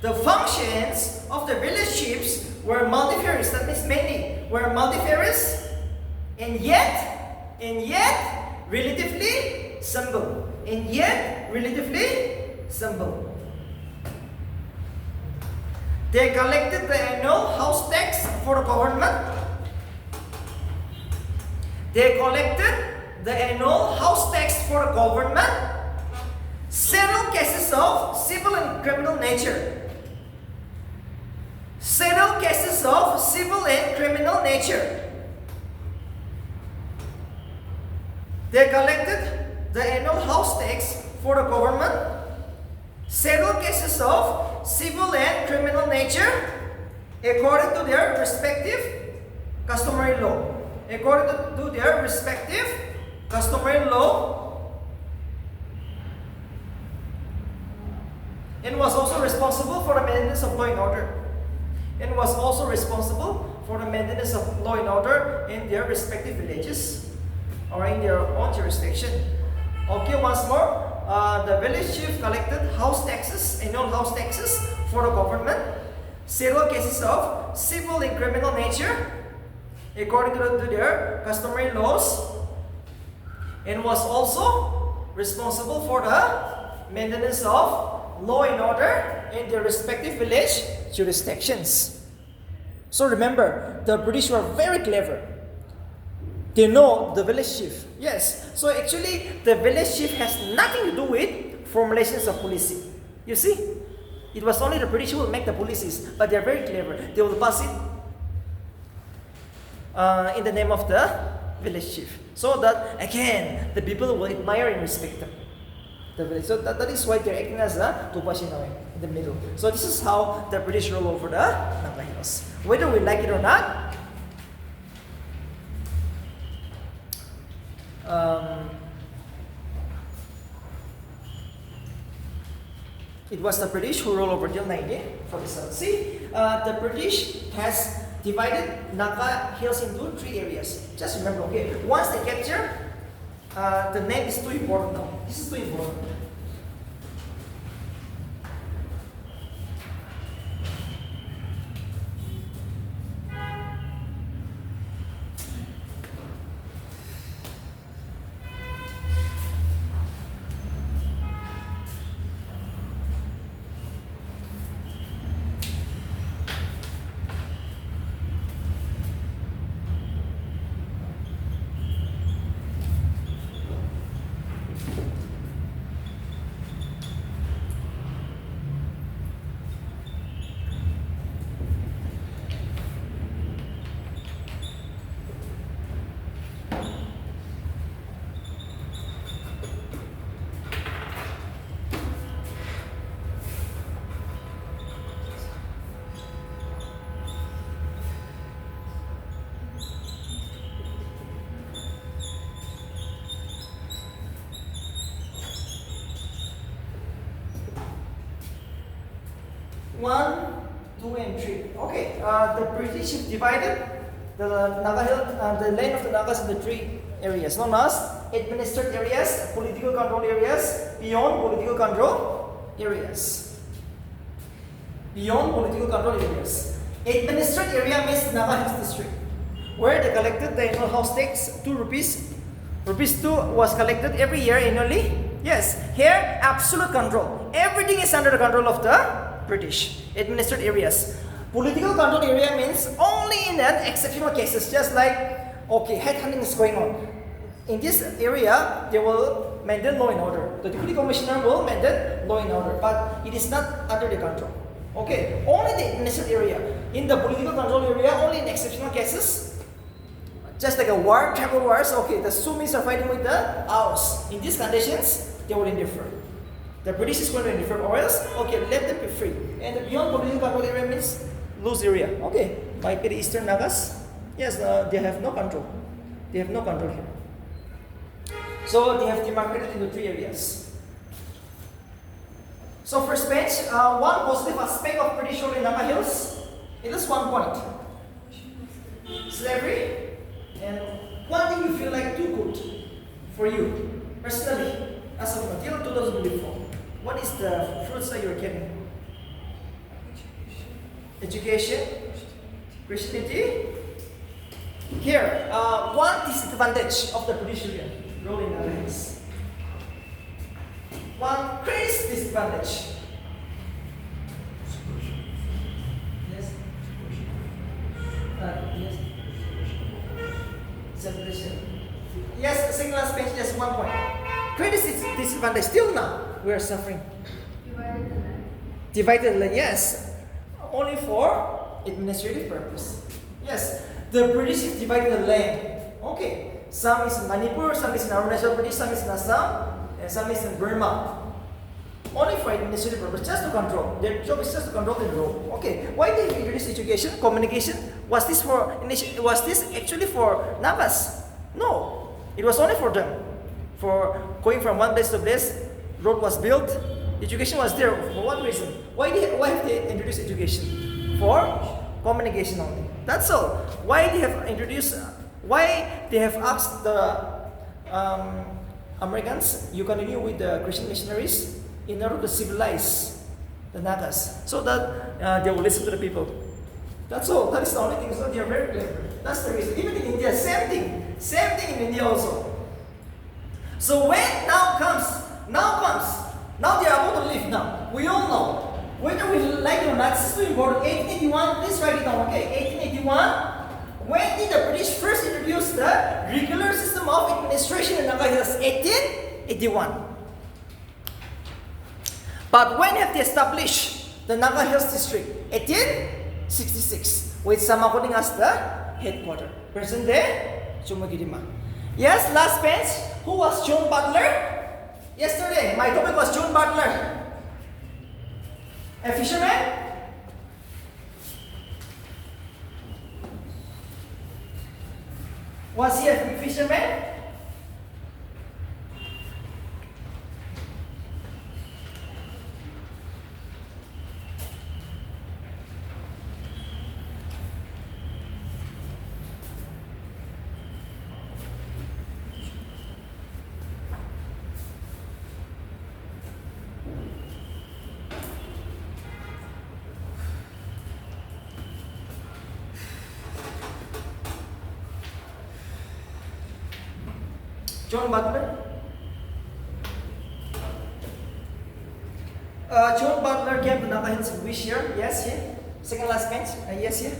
the functions of the village chiefs were multifarious. That means many were multifarious and yet relatively simple. They collected the annual house tax for the government. Settled cases of civil and criminal nature. They collected the annual house tax for the government, settle cases of civil and criminal nature according to their respective customary law. According to their respective customary law, and was also responsible for the maintenance of law and order. And was also responsible for the maintenance of law and order in their respective villages or in their own jurisdiction. Okay, once more. The village chief collected house taxes, annual house taxes for the government, settled cases of civil and criminal nature according to their customary laws, and was also responsible for the maintenance of law and order in their respective village jurisdictions. So remember, the British were very clever. They know the village chief. Yes. So actually, the village chief has nothing to do with formulations of policy. You see? It was only the British who will make the policies, but they are very clever. They will pass it in the name of the village chief. So that, again, the people will admire and respect them. The village. So that is why they're acting as a Tupashinoy in the middle. So this is how the British rule over the Nanga Hills. Whether we like it or not, it was the British who ruled over till 1947. See, the British has divided Nanga Hills into 3 areas. Just remember, okay, once they capture, the name is too important now. This is too important. One, two, and three. Okay, the British have divided the Naga Hill, the land of the Nagas into 3 areas, known as administered areas, political control areas, beyond political control areas. Beyond political control areas. Administered area means Naga Hills district, where they collected the annual house tax, 2 rupees. Rupees 2 was collected every year annually. Yes, here absolute control. Everything is under the control of the British. Administered areas. Political control area means only in an exceptional cases, just like, okay, headhunting is going on. In this area, they will maintain law and order. The deputy commissioner will maintain law and order, but it is not under the control. Okay, only the administered area. In the political control area, only in exceptional cases, just like a war, tribal wars, okay, the Sumis are fighting with the Aus. In these conditions, they will interfere. The British is going to interfere, or else, okay, let them be free. And the beyond political control area means loose area. Okay, might be the Eastern Nagas. Yes, they have no control. They have no control here. So they have demarcated into 3 areas. So first page, one positive aspect of British rule in Naga Hills. It is 1 point. Slavery. And one thing you feel like too good for you, personally, as of until 2024. What is the fruits that you're getting? Education, Christianity. Here, one disadvantage of the British rule in Naga Hills. One great disadvantage. Yes. Yes. Separation. Yes, the single last page, just 1 point. Greatest disadvantage. Still now, we are suffering. Divided the land. Divided land, yes. Only for administrative purpose. Yes, the British have divided the land. Okay, some is in Manipur, some is in Arunachal Pradesh, some is in Assam, and some is in Burma. only for administrative purpose, just to control. Their job is just to control the rule. Okay, why did they introduce education, communication? Was this actually for Nagas? No, it was only for them. For going from one place to place, road was built, education was there. For what reason? Why have they introduced education? For communication only. That's all. Why they have introduced? Why they have asked the Americans, you continue with the Christian missionaries in order to civilize the Nagas, so that they will listen to the people. That's all. That is the only thing. So they are very clever. That's the reason. Even in India, same thing. Same thing in India also. So when now they are about to leave now. We all know. Whether we like it or not, this is too important. 1881, please write it down, okay? 1881. When did the British first introduce the regular system of administration in Naga Hills? 1881. But when have they established the Naga Hills district? 1866, with Samakuning as the headquarters. Present day, Chumagirima. Yes, last bench. Who was John Butler? Yesterday, my topic was John Butler. A fisherman? Was he a fisherman? John Butler. John Butler came to Naga Hills which year? Yes, here. Second last bench. Yes, here.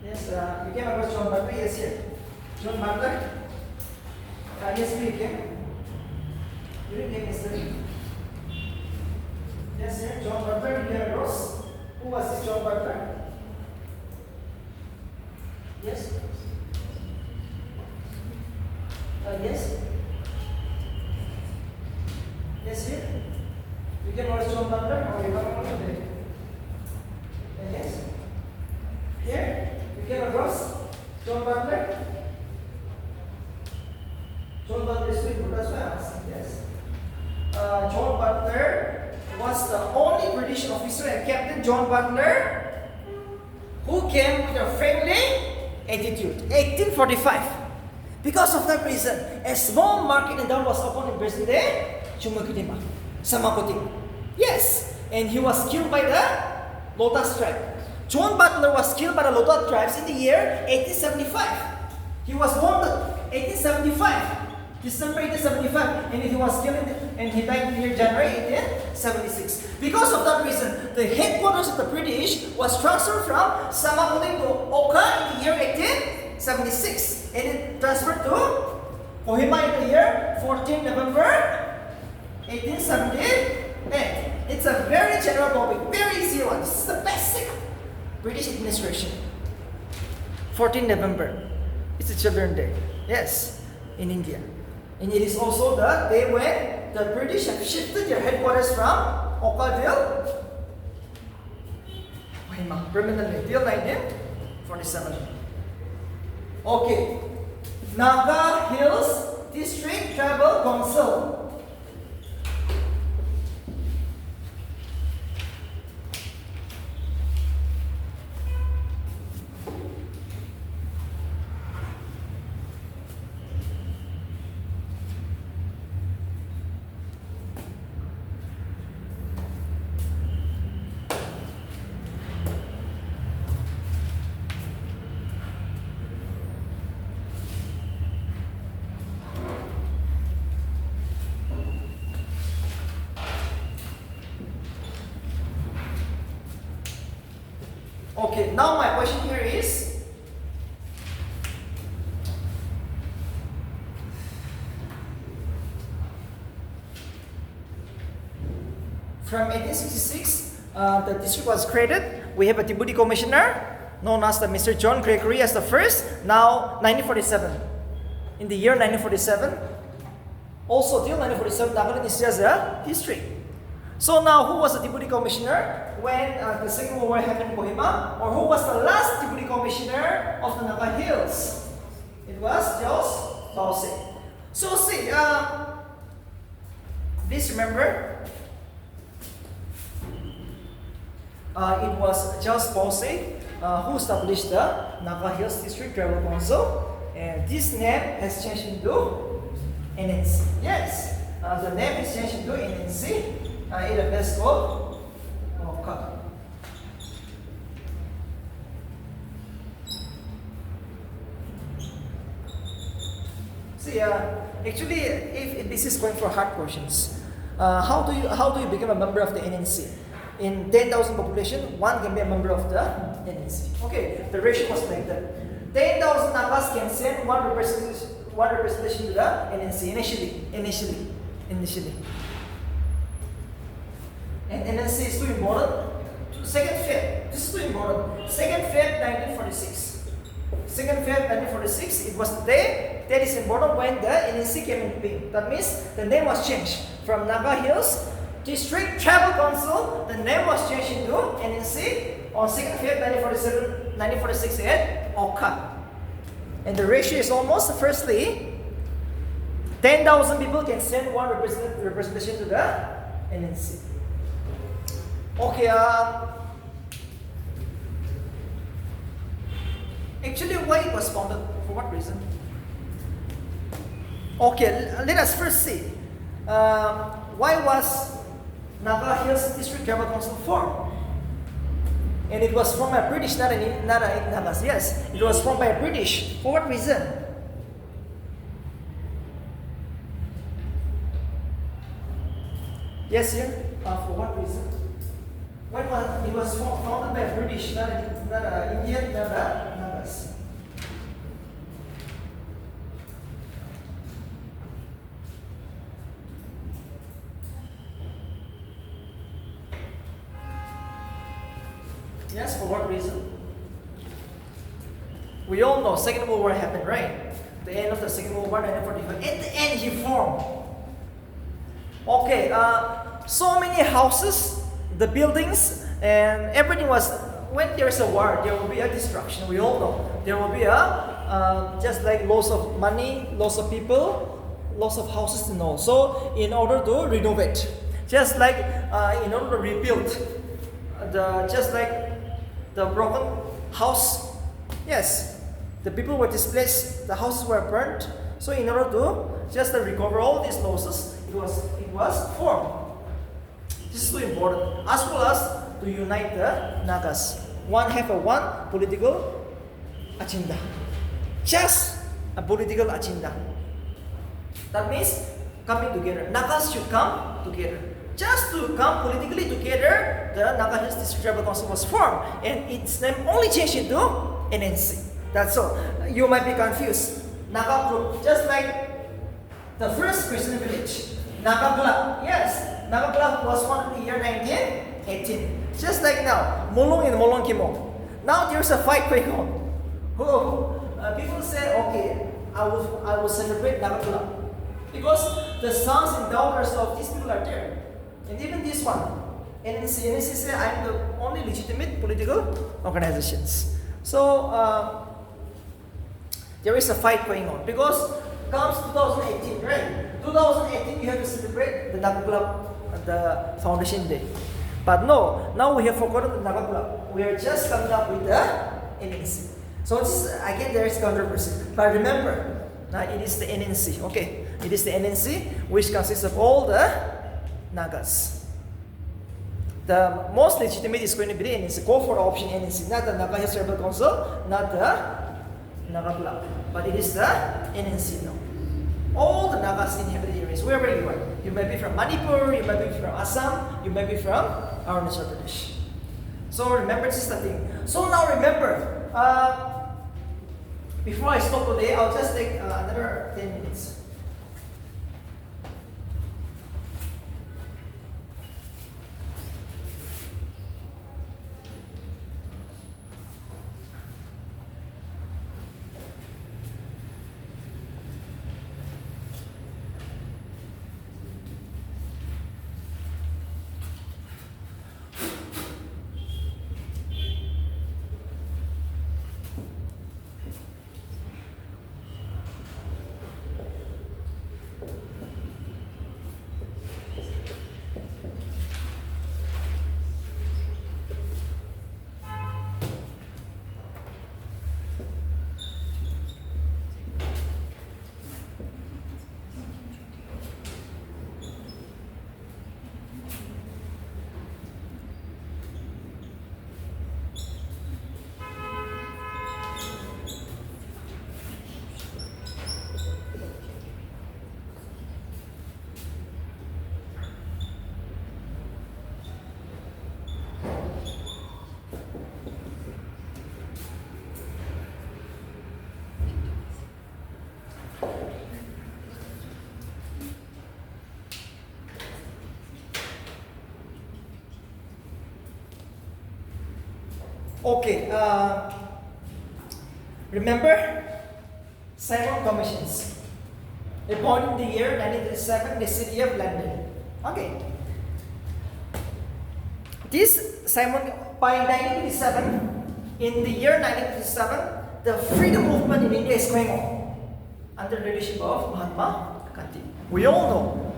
Yes, you came across John Butler. Yes, here. John Butler. Yes, we came. You didn't came yesterday. Yes, here. John Butler. You came across. Who was this John Butler? Yes. Yes. Yes, here. You can watch John Butler or you can watch today. Yes. Here. You came across John Butler. John Butler is with that's why I'm asking. Yes. John Butler was the only British officer and Captain John Butler who came with a friendly attitude. 1845. Because of that reason, a small market in town was opened in present day Chumagirima, Samakuting. Yes, and he was killed by the Lotus tribe. John Butler was killed by the Lotus tribes in the year 1875. He was born in 1875, December 1875, and he was killed and he died in the year January 1876. Because of that reason, the headquarters of the British was transferred from Samakuting to Oka in the year 1876. And it transferred to Kohima in the year 14 November 1878. It's a very general topic, very easy one. This is the basic British administration. 14 November. It's a Children's Day. Yes, in India. And it is also the day when the British have shifted their headquarters from Okadale, Kohima, permanently till 1947. Okay, Naga Hills District Tribal Council. Okay, now my question here is, from 1866, the district was created. We have a deputy commissioner known as the Mr. John Gregory as the first. Now 1947, in the year 1947, also till 1947, Nagaland is just a district. So now, who was the deputy commissioner when the Second World War happened in Kohima? Or who was the last deputy commissioner of the Naga Hills? It was Jos Bause. So see, please remember, it was Jos Bause who established the Naga Hills District Tribal Council, and this name has changed into NNC. Yes, the name is changed into NNC. It appears called Oka. See, actually, if this is going for hard questions, how do you become a member of the NNC? In 10,000 population, one can be a member of the NNC. Okay, the ratio was like that. 10,000 Nagas can send one representation to the NNC initially. And NNC is too important. 2nd Feb, this is too important. 2nd Feb 1946. 2nd Feb 1946, it was the day that is important when the NNC came into being. That means the name was changed from Naga Hills District Tribal Council. The name was changed into NNC on 2nd Feb 1946 at Oka. And the ratio is almost, firstly, 10,000 people can send one representation to the NNC. Okay, actually, why it was founded? For what reason? Okay, let us first see. Why was Naga Hills District Tribal Council formed? And it was formed by British, not Nagas. Yes, it was formed by British. For what reason? Yes, here. For what reason? When it was founded by British, not Indian, not Nagas. Yes, for what reason? We all know Second World War happened, right? The end of the Second World War, 1945. At the end, he formed. Okay, so many houses, the buildings, and everything was. When there is a war, there will be a destruction. We all know there will be a just like loss of money, loss of people, loss of houses and all. So, in order to renovate, just like in order to rebuild, just like the broken house, yes, the people were displaced, the houses were burnt. So in order to just recover all these losses, it was formed. This is so important, as well as to unite the Nagas. One political agenda, just a political agenda. That means coming together. Nagas should come together. Just to come politically together, the Naga Hills District Tribal Council was formed, and its name only changed into NNC. That's all. You might be confused. Naga group, just like the first Christian village, Naga Club. Yes, Naga Club was formed in the year 1918. Just like now, Molong and Molong Kimong. Now there's a fight going on. People say, okay, I will celebrate Naga Club because the sons and daughters of these people are there. And even this one, NNC say I'm the only legitimate political organizations. So there is a fight going on because comes 2018, right? 2018 you have to celebrate the Naga Club, the foundation day. But no, now we have forgotten the Naga Club. We are just coming up with the NNC. So this again there is controversy. But remember, it is the NNC. Okay, it is the NNC which consists of all the Nagas. The most legitimate is going to be the NNC. Go for the option NNC, not the Naga Hills Tribal Council, not the Naga Club, but it is the NNC now. All the Nagas inhabited areas, wherever you are. You may be from Manipur, you may be from Assam, you may be from Arunachal Pradesh. So remember, this is the thing. So now remember, before I stop today, I'll just take another 10 minutes. Okay, remember Simon Commissions. Appointed in the year 1937 in the city of London. Okay. This Simon, by 1937, in the year 1937, the freedom movement in India is going on under the leadership of Mahatma Gandhi. We all know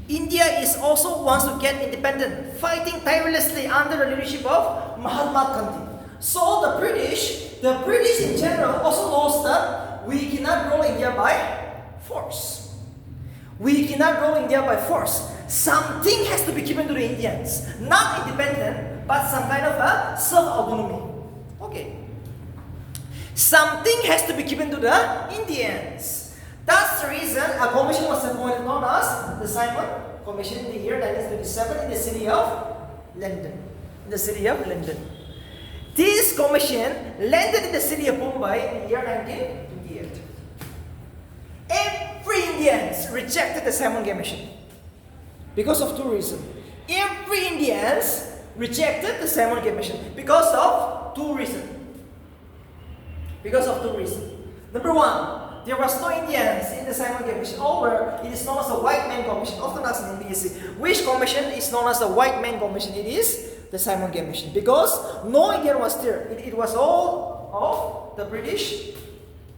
India is also wants to get independent, fighting tirelessly under the leadership of Mahatma Gandhi. So the British in general also knows that we cannot rule India by force. We cannot rule India by force. Something has to be given to the Indians, not independent, but some kind of a self-autonomy. Okay. Something has to be given to the Indians. That's the reason a commission was appointed known as the Simon Commission in the year 1937 in the city of London. This commission landed in the city of Mumbai in the year 1928. Every Indians rejected the Simon Commission because of two reasons. Every Indians rejected the Simon Commission because of two reasons. Number one, there was no Indians in the Simon Commission. Or it is known as the White Man Commission, often asked in BSc. Which commission is known as the White Man Commission? It is the Simon Commission because no Indian was there. It was all of the British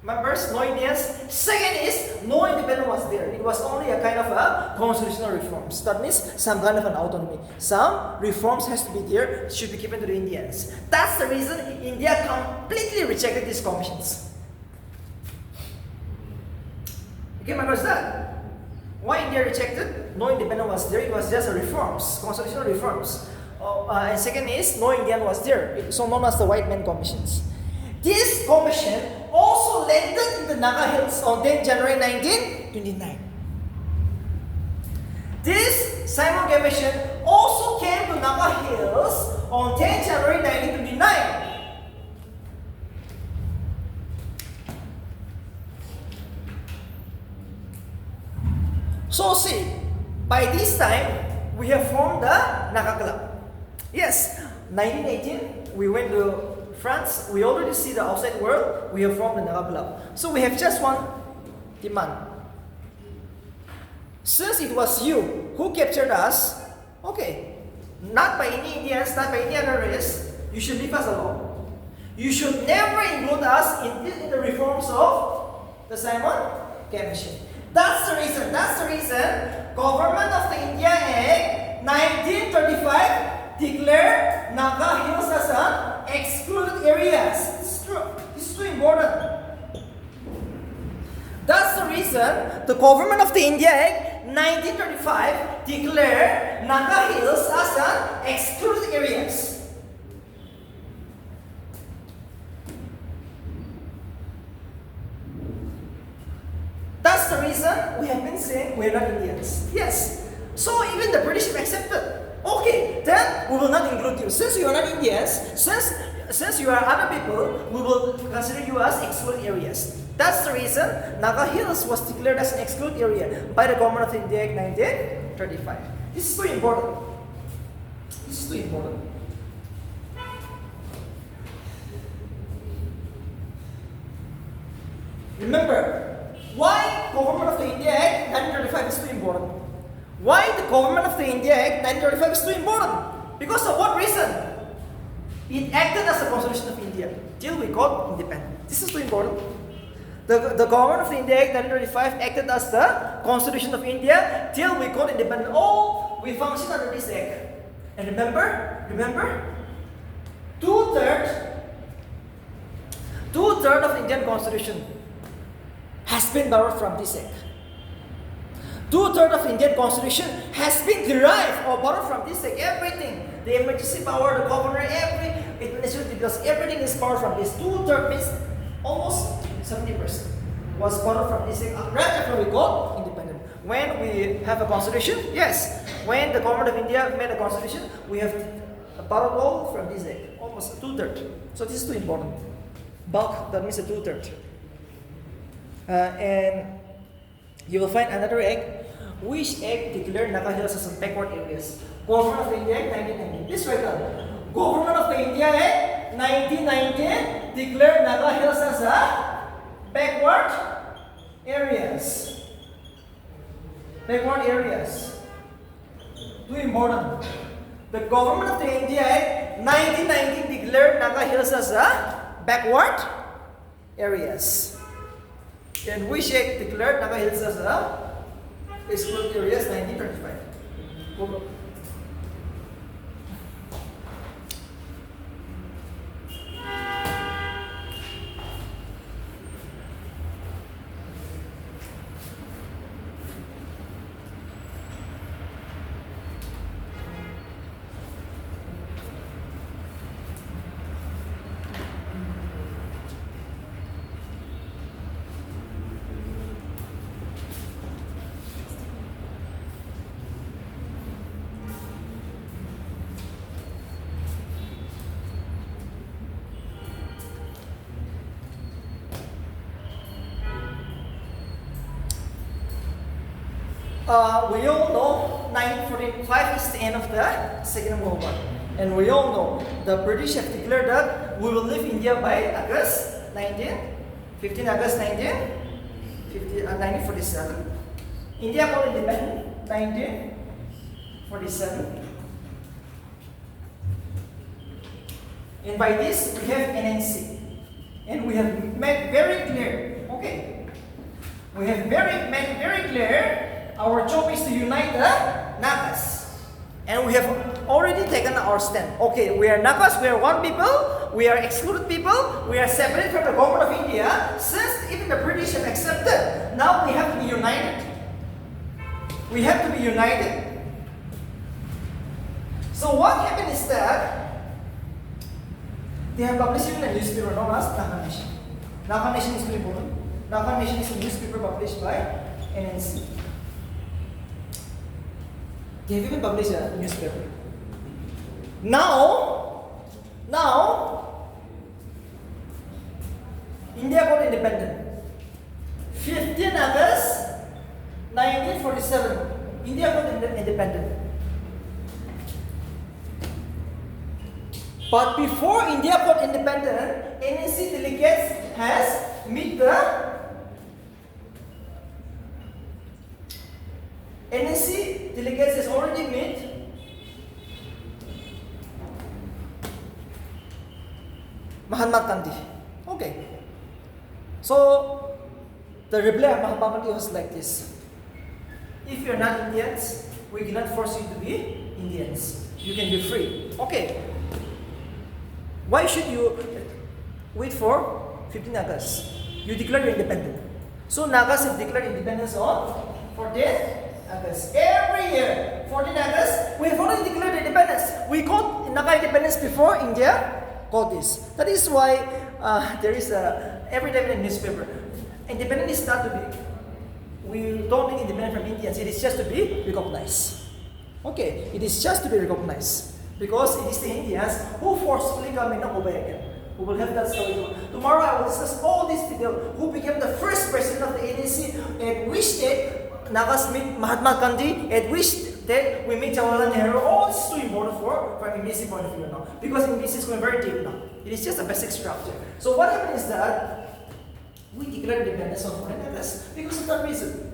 members, no Indians. Second is no independent was there. It was only a kind of a constitutional reforms. That means some kind of an autonomy. Some reforms has to be there, should be given to the Indians. That's the reason India completely rejected these commissions. You can remember that? Why India rejected? No independent was there. It was just a reforms, constitutional reforms. And second is no Indian was there. So known as the White Man Commissions. This commission also landed in the Naga Hills on 10 January 1929. This Simon Commission also came to Naga Hills on 10 January 1929. So see, by this time, we have formed the Naga Club. Yes, 1918, we went to France. We already see the outside world. We have formed the Naga Club. So we have just one demand. Since it was you who captured us, okay, not by any Indians, not by any other race, you should leave us alone. You should never include us in the reforms of the Simon Commission. That's the reason. Government of the India Act 1935 declared Naga Hills as an excluded areas. This is true. This is too important. That's the reason the government of the India Act 1935 declared Naga Hills as an excluded areas. That's the reason we have been saying we're not Indians. Yes. So even the British have accepted. Okay, then we will not include you. Since you are not Indians, since you are other people, we will consider you as excluded areas. That's the reason Naga Hills was declared as an excluded area by the government of India in 1935. This is too important. Remember, why government of the India Act 1935 is too important? Why the government of the India Act 1935 is too important? Because of what reason? It acted as the constitution of India till we got independent. This is too important. The government of the India Act 1935 acted as the constitution of India till we got independent. All we function under this act. And remember, two-thirds of the Indian constitution has been borrowed from this act. Two-thirds of the Indian constitution has been derived or borrowed from this act. Everything, the emergency power, the governor, every administrative details, everything is borrowed from this. Two-thirds means almost 70% was borrowed from this act right after we got independent. When we have a constitution, yes. When the government of India made a constitution, we have borrowed all from this act, almost two-thirds. So this is too important. Bulk, that means a two-thirds. And you will find another act, which act declared Naga Hills as backward areas. Government of the India Act 1990. This right now. Government of the India Act 1919 declared Naga Hills as a backward areas. Backward areas. Too important. The government of the India in 1919 declared Naga Hills as a backward areas. And we declared Naga Hills as a excluded areas 1935. We all know 1945 is the end of the Second World War. And we all know the British have declared that we will leave India by August 1947. India got independent 1947. And by this we have NNC. And we have made very clear, okay, we have made very clear our job is to unite the Nagas. And we have already taken our stand. Okay, we are Nagas, we are one people, we are excluded people, we are separate from the government of India. Since even the British have accepted, now we have to be united. We have to be united. So what happened is that they have published in a newspaper known as Naga Nation. Naga Nation is very important. Naga Nation is a newspaper published by NNC. They have even published a newspaper. Now, India got independent. 15 August 1947, India got independent. But before India got independent, NNC delegates has met the NNC delegates has already met Mahatma Gandhi. Okay. So the reply of Mahatma Gandhi was like this: if you're not Indians, we cannot force you to be Indians. You can be free. Okay. Why should you wait for 15 August? You declare your independence. So Nagas have declared independence on 14 August. Every year, 14 August, we have already declared independence. We got Naga independence before India got this. That is why there is every time in the newspaper, independence is not to be, we don't need independence from Indians, it is just to be recognized. Okay, it is just to be recognized. Because it is the Indians who forcefully come in over again. We will have that story. Tomorrow I will discuss all these people who became the first president of the ANC, at which date Nagas meet Mahatma Gandhi, at which date we meet Jawaharlal Nehru. All this is too important from MBC point of view now. Because MBC is going very deep now. It is just a basic structure. So what happened is that we declared independence on 14 August because of that reason.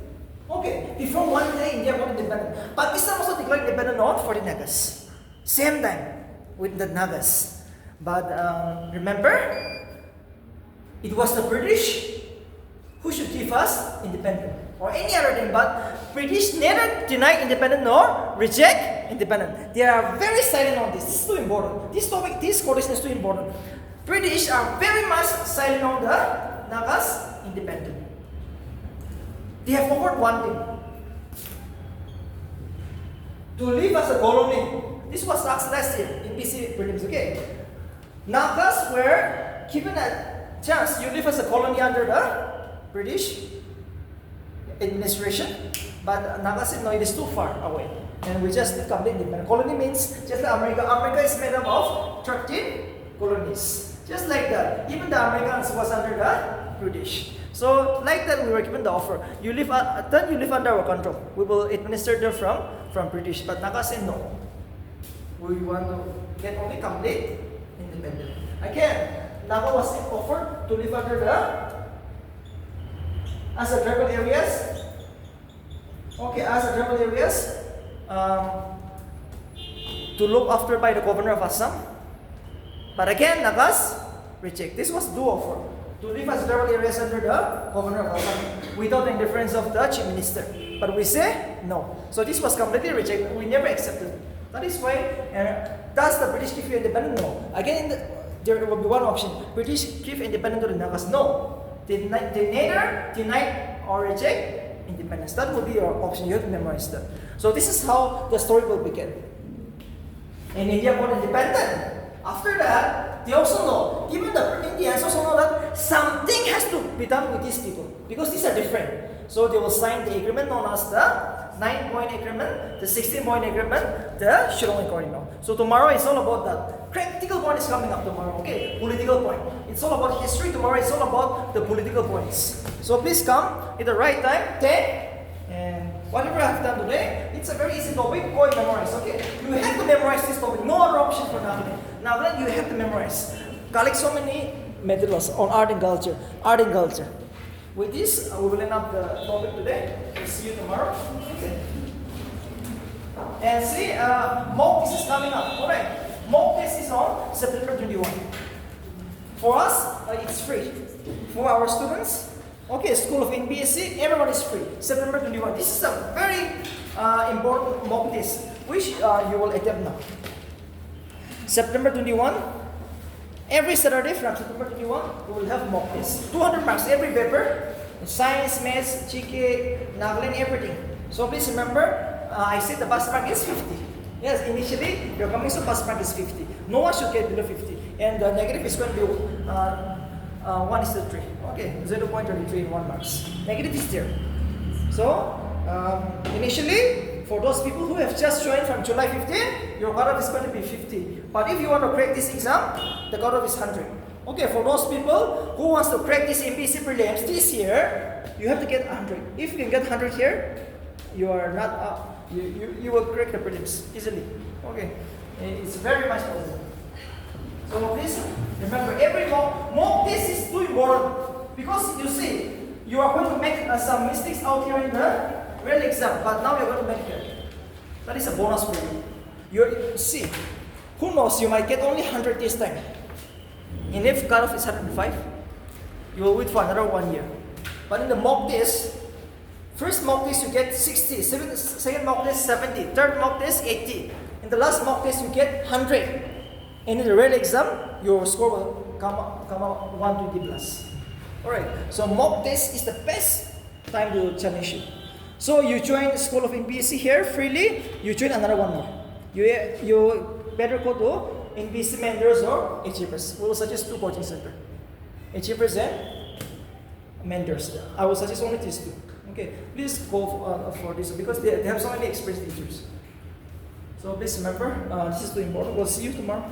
Okay, before one day India got independent. Pakistan also declared independent on 14 August. Same time with the Nagas. But remember, it was the British who should give us independence or any other thing, but British neither deny independence nor reject independence. They are very silent on this. This is too important. This topic, this quotation is too important. British are very much silent on the Nagas independence. They have forgot one thing: to live as a colony. This was asked last year in PC prelims, okay? Nagas were given a chance. You live as a colony under the British administration, but Nagas said no, it is too far away. And we just need complete independence. Colony means just like America. America is made up of 13 colonies. Just like that. Even the Americans was under the British. So like that, we were given the offer. You live, then you live under our control. We will administer them from British. But Nagas said no. We want to get only complete independence. Again, Naga was offered to live under the as a tribal areas. Okay, as a tribal areas to look after by the governor of Assam. But again, Nagas reject. This was do offer to live as tribal areas under the governor of Assam without the interference of the chief minister. But we say no. So this was completely rejected. We never accepted. That is why. Does the British give you independence? No. Again, there will be one option. British give independence to the Nagas? No. They neither deny or reject independence. That would be your option. You have to memorize that. So this is how the story will begin. And India got independent. After that, they also know, even the Indians also know that something has to be done with these people because these are different. So they will sign the agreement known as the 9-point agreement, the 16-point agreement, the Shillong Accord. So tomorrow is all about that. Practical point is coming up tomorrow, okay? Political point. It's all about history. Tomorrow it's all about the political points. So please come at the right time, 10. And whatever I have done today, it's a very easy topic. Go and memorize, okay? You have to memorize this topic. No other option for now. Now then, you have to memorize. Collect so many materials on art and culture. Art and culture. With this, we will end up the topic today. We'll see you tomorrow. Okay. And see, mock test is coming up. Alright. Mock test is on September 21. For us, it's free. For our students, okay, School of NBSC, everyone is free. September 21. This is a very important mock test, which you will attempt now. September 21, every Saturday from September 21, we will have mock test. 200 marks every paper. Science, maths, GK, Nagaland, everything. So please remember, I said the pass mark is 50. Yes, initially, you're coming, so pass mark is 50. No one should get below 50. And the negative is going to be 1:3. Okay, 0.33 in 1 marks. Negative is there. So, initially, for those people who have just joined from July 15, your cutoff is going to be 50. But if you want to crack this exam, the cutoff is 100. Okay, for those people who wants to crack this MPC prelims this year, you have to get 100. If you can get 100 here, you are not up. You will crack the prelims easily. Okay, it's very much possible. So please remember, every mock test is too important because you see, you are going to make some mistakes out here in the real exam, but now you're going to make it. That is a bonus for you. You see, who knows, you might get only 100 this time. And if cutoff is 105, you will wait for another 1 year. But in the mock test, first mock test you get 60, second mock test 70, third mock test 80. In the last mock test you get 100. And in the real exam, your score will come out 120 plus. Alright, so mock test is the best time to challenge you. So you join School of NBSC here freely, you join another one more. You better go to NBSC Manders or Achievers. We will suggest 2 coaching centers. Achievers and Manders. I will suggest only these 2. Okay, please go for this because they have so many experienced teachers. So please remember, this is too important. We'll see you tomorrow.